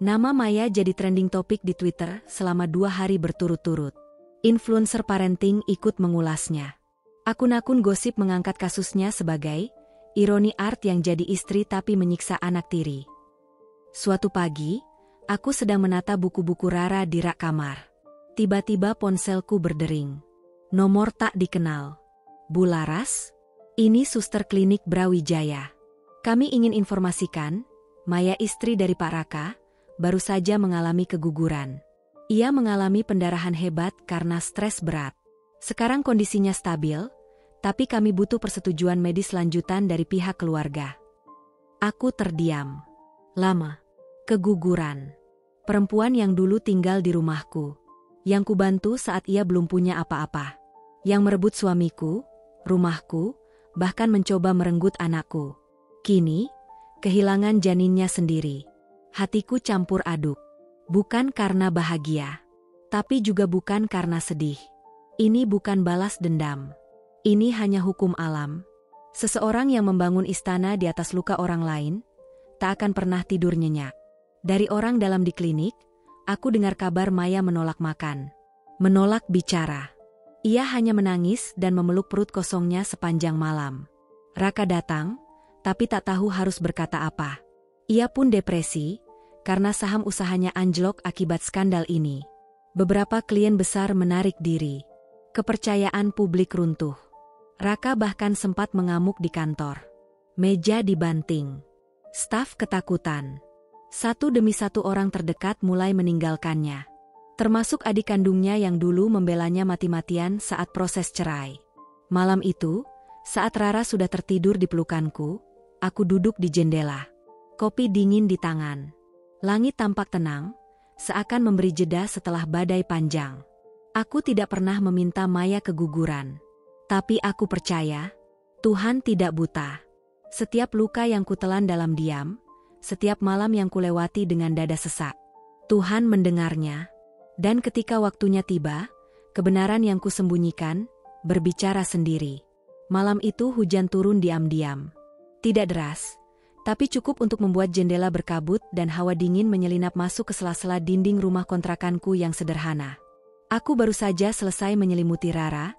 Nama Maya jadi trending topik di Twitter selama 2 hari berturut-turut. Influencer parenting ikut mengulasnya. Akun-akun gosip mengangkat kasusnya sebagai ironi art yang jadi istri tapi menyiksa anak tiri. Suatu pagi, aku sedang menata buku-buku Rara di rak kamar. Tiba-tiba ponselku berdering. Nomor tak dikenal. Bu Laras? Ini suster klinik Brawijaya. Kami ingin informasikan, Maya istri dari Pak Raka, baru saja mengalami keguguran. Ia mengalami pendarahan hebat karena stres berat. Sekarang kondisinya stabil, tapi kami butuh persetujuan medis lanjutan dari pihak keluarga. Aku terdiam. Lama. Keguguran. Perempuan yang dulu tinggal di rumahku. Yang kubantu saat ia belum punya apa-apa. Yang merebut suamiku, rumahku, bahkan mencoba merenggut anakku. Kini, kehilangan janinnya sendiri. Hatiku campur aduk. Bukan karena bahagia, tapi juga bukan karena sedih. Ini bukan balas dendam. Ini hanya hukum alam. Seseorang yang membangun istana di atas luka orang lain, tak akan pernah tidur nyenyak. Dari orang dalam di klinik, aku dengar kabar Maya menolak makan. Menolak bicara. Ia hanya menangis dan memeluk perut kosongnya sepanjang malam. Raka datang, tapi tak tahu harus berkata apa. Ia pun depresi, karena saham usahanya anjlok akibat skandal ini. Beberapa klien besar menarik diri. Kepercayaan publik runtuh. Raka bahkan sempat mengamuk di kantor. Meja dibanting. Staf ketakutan. Satu demi satu orang terdekat mulai meninggalkannya. Termasuk adik kandungnya yang dulu membelanya mati-matian saat proses cerai. Malam itu, saat Rara sudah tertidur di pelukanku, aku duduk di jendela. Kopi dingin di tangan. Langit tampak tenang, seakan memberi jeda setelah badai panjang. Aku tidak pernah meminta Maya keguguran. Tapi aku percaya, Tuhan tidak buta. Setiap luka yang kutelan dalam diam, setiap malam yang kulewati dengan dada sesak, Tuhan mendengarnya. Dan ketika waktunya tiba, kebenaran yang kusembunyikan, berbicara sendiri. Malam itu hujan turun diam-diam. Tidak deras, tapi cukup untuk membuat jendela berkabut dan hawa dingin menyelinap masuk ke sela-sela dinding rumah kontrakanku yang sederhana. Aku baru saja selesai menyelimuti Rara,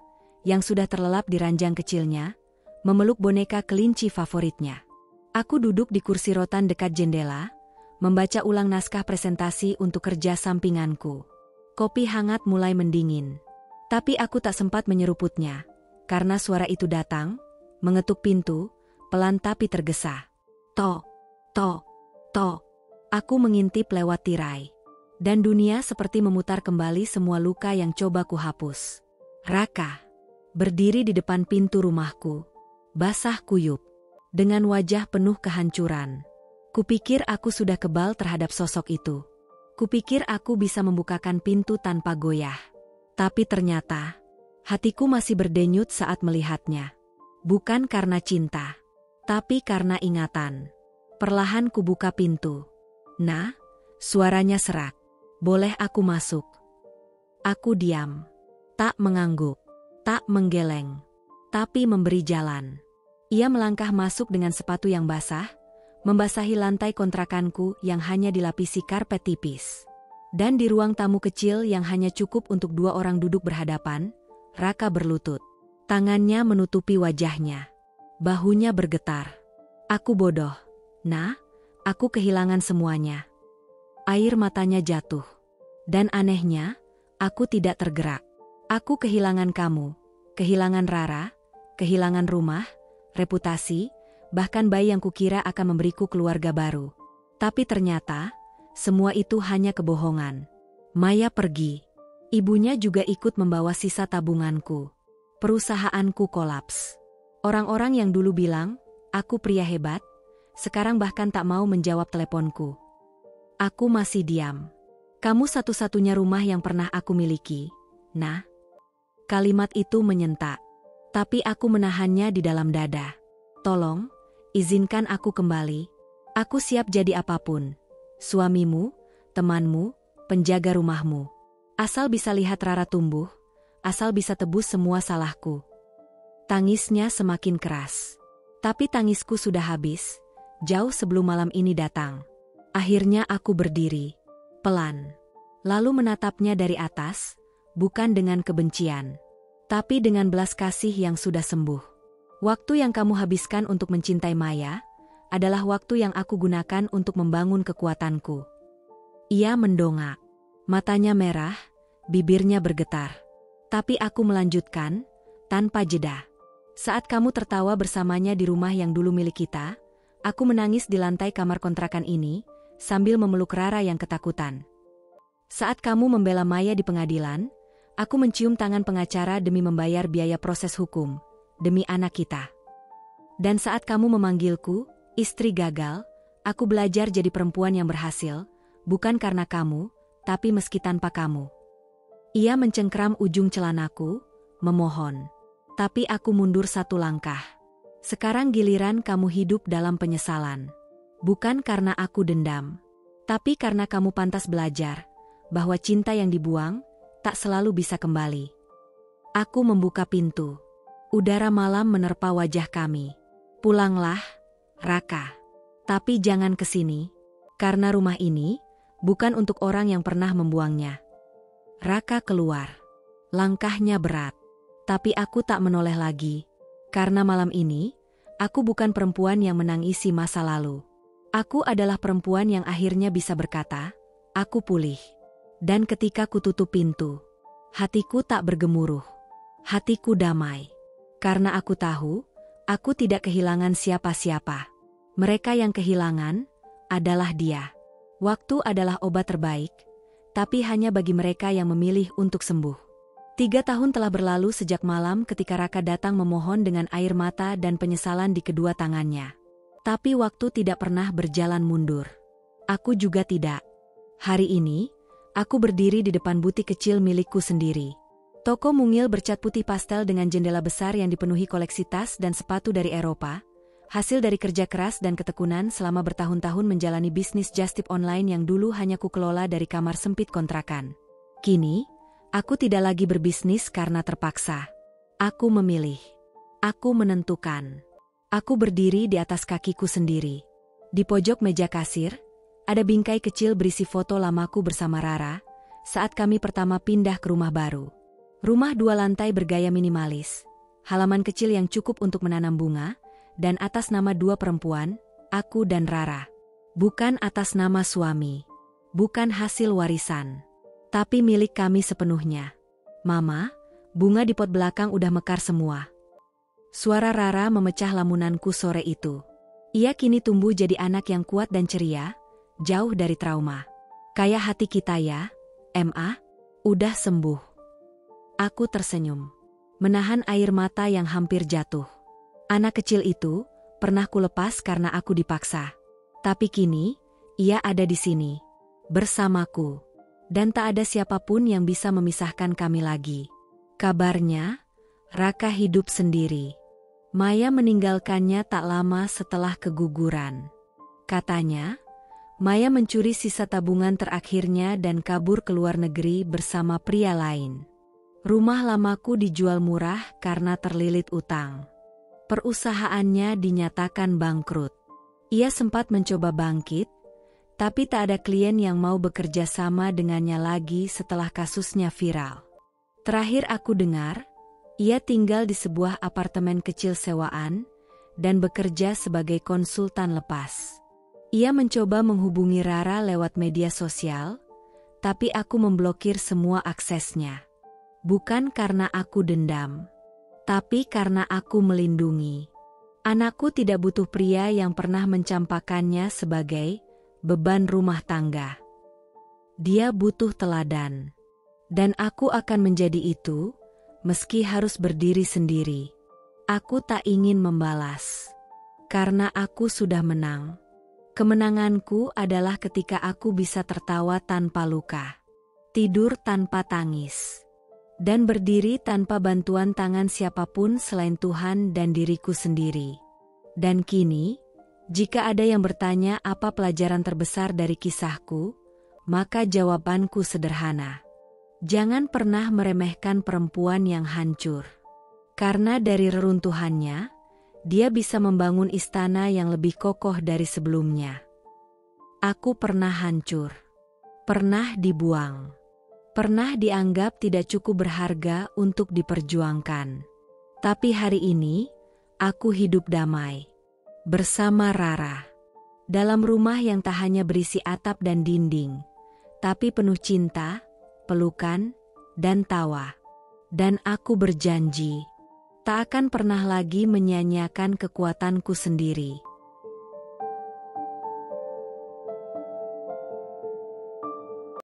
yang sudah terlelap di ranjang kecilnya, memeluk boneka kelinci favoritnya. Aku duduk di kursi rotan dekat jendela, membaca ulang naskah presentasi untuk kerja sampinganku. Kopi hangat mulai mendingin. Tapi aku tak sempat menyeruputnya, karena suara itu datang, mengetuk pintu, pelan tapi tergesa. Tok, tok, tok. Aku mengintip lewat tirai. Dan dunia seperti memutar kembali semua luka yang coba kuhapus. Raka berdiri di depan pintu rumahku, basah kuyup, dengan wajah penuh kehancuran. Kupikir aku sudah kebal terhadap sosok itu. Kupikir aku bisa membukakan pintu tanpa goyah. Tapi ternyata, hatiku masih berdenyut saat melihatnya. Bukan karena cinta, tapi karena ingatan. Perlahan kubuka pintu. Nah, suaranya serak. Boleh aku masuk? Aku diam, tak mengangguk. Tak menggeleng, tapi memberi jalan. Ia melangkah masuk dengan sepatu yang basah, membasahi lantai kontrakanku yang hanya dilapisi karpet tipis. Dan di ruang tamu kecil yang hanya cukup untuk dua orang duduk berhadapan, Raka berlutut. Tangannya menutupi wajahnya. Bahunya bergetar. Aku bodoh. Nah, aku kehilangan semuanya. Air matanya jatuh. Dan anehnya, aku tidak tergerak. Aku kehilangan kamu, kehilangan Rara, kehilangan rumah, reputasi, bahkan bayi yang kukira akan memberiku keluarga baru. Tapi ternyata, semua itu hanya kebohongan. Maya pergi. Ibunya juga ikut membawa sisa tabunganku. Perusahaanku kolaps. Orang-orang yang dulu bilang, aku pria hebat, sekarang bahkan tak mau menjawab teleponku. Aku masih diam. Kamu satu-satunya rumah yang pernah aku miliki. Nah, kalimat itu menyentak, tapi aku menahannya di dalam dada. Tolong, izinkan aku kembali. Aku siap jadi apapun. Suamimu, temanmu, penjaga rumahmu. Asal bisa lihat Rara tumbuh, asal bisa tebus semua salahku. Tangisnya semakin keras. Tapi tangisku sudah habis, jauh sebelum malam ini datang. Akhirnya aku berdiri, pelan. Lalu menatapnya dari atas, bukan dengan kebencian, tapi dengan belas kasih yang sudah sembuh. Waktu yang kamu habiskan untuk mencintai Maya, adalah waktu yang aku gunakan untuk membangun kekuatanku. Ia mendongak. Matanya merah, bibirnya bergetar. Tapi aku melanjutkan, tanpa jeda. Saat kamu tertawa bersamanya di rumah yang dulu milik kita, aku menangis di lantai kamar kontrakan ini, sambil memeluk Rara yang ketakutan. Saat kamu membela Maya di pengadilan, aku mencium tangan pengacara demi membayar biaya proses hukum, demi anak kita. Dan saat kamu memanggilku, istri gagal, aku belajar jadi perempuan yang berhasil, bukan karena kamu, tapi meski tanpa kamu. Ia mencengkram ujung celanaku, memohon. Tapi aku mundur satu langkah. Sekarang giliran kamu hidup dalam penyesalan. Bukan karena aku dendam, tapi karena kamu pantas belajar bahwa cinta yang dibuang tak selalu bisa kembali. Aku membuka pintu. Udara malam menerpa wajah kami. Pulanglah, Raka. Tapi jangan ke sini, karena rumah ini bukan untuk orang yang pernah membuangnya. Raka keluar. Langkahnya berat. Tapi aku tak menoleh lagi, karena malam ini, aku bukan perempuan yang menangisi masa lalu. Aku adalah perempuan yang akhirnya bisa berkata, aku pulih. Dan ketika ku tutup pintu, hatiku tak bergemuruh. Hatiku damai. Karena aku tahu, aku tidak kehilangan siapa-siapa. Mereka yang kehilangan adalah dia. Waktu adalah obat terbaik, tapi hanya bagi mereka yang memilih untuk sembuh. 3 tahun telah berlalu sejak malam ketika Raka datang memohon dengan air mata dan penyesalan di kedua tangannya. Tapi waktu tidak pernah berjalan mundur. Aku juga tidak. Hari ini, aku berdiri di depan butik kecil milikku sendiri. Toko mungil bercat putih pastel dengan jendela besar yang dipenuhi koleksi tas dan sepatu dari Eropa, hasil dari kerja keras dan ketekunan selama bertahun-tahun menjalani bisnis just tip online yang dulu hanya kukelola dari kamar sempit kontrakan. Kini, aku tidak lagi berbisnis karena terpaksa. Aku memilih. Aku menentukan. Aku berdiri di atas kakiku sendiri. Di pojok meja kasir, ada bingkai kecil berisi foto lamaku bersama Rara, saat kami pertama pindah ke rumah baru. Rumah 2 lantai bergaya minimalis, halaman kecil yang cukup untuk menanam bunga, dan atas nama 2 perempuan, aku dan Rara. Bukan atas nama suami. Bukan hasil warisan. Tapi milik kami sepenuhnya. Mama, bunga di pot belakang udah mekar semua. Suara Rara memecah lamunanku sore itu. Ia kini tumbuh jadi anak yang kuat dan ceria, jauh dari trauma. Kayak hati kita ya, Ma, udah sembuh. Aku tersenyum, menahan air mata yang hampir jatuh. Anak kecil itu pernah kulepas karena aku dipaksa. Tapi kini, ia ada di sini, bersamaku. Dan tak ada siapapun yang bisa memisahkan kami lagi. Kabarnya, Raka hidup sendiri. Maya meninggalkannya tak lama setelah keguguran. Katanya, Maya mencuri sisa tabungan terakhirnya dan kabur ke luar negeri bersama pria lain. Rumah lamaku dijual murah karena terlilit utang. Perusahaannya dinyatakan bangkrut. Ia sempat mencoba bangkit, tapi tak ada klien yang mau bekerja sama dengannya lagi setelah kasusnya viral. Terakhir aku dengar, ia tinggal di sebuah apartemen kecil sewaan dan bekerja sebagai konsultan lepas. Ia mencoba menghubungi Rara lewat media sosial, tapi aku memblokir semua aksesnya. Bukan karena aku dendam, tapi karena aku melindungi. Anakku tidak butuh pria yang pernah mencampakkannya sebagai beban rumah tangga. Dia butuh teladan. Dan aku akan menjadi itu, meski harus berdiri sendiri. Aku tak ingin membalas. Karena aku sudah menang. Kemenanganku adalah ketika aku bisa tertawa tanpa luka. Tidur tanpa tangis. Dan berdiri tanpa bantuan tangan siapapun selain Tuhan dan diriku sendiri. Dan kini, jika ada yang bertanya apa pelajaran terbesar dari kisahku, maka jawabanku sederhana. Jangan pernah meremehkan perempuan yang hancur. Karena dari reruntuhannya, dia bisa membangun istana yang lebih kokoh dari sebelumnya. Aku pernah hancur. Pernah dibuang. Pernah dianggap tidak cukup berharga untuk diperjuangkan. Tapi hari ini, aku hidup damai. Bersama Rara. Dalam rumah yang tak hanya berisi atap dan dinding, tapi penuh cinta, pelukan, dan tawa. Dan aku berjanji, tak akan pernah lagi menyanyiakan kekuatanku sendiri.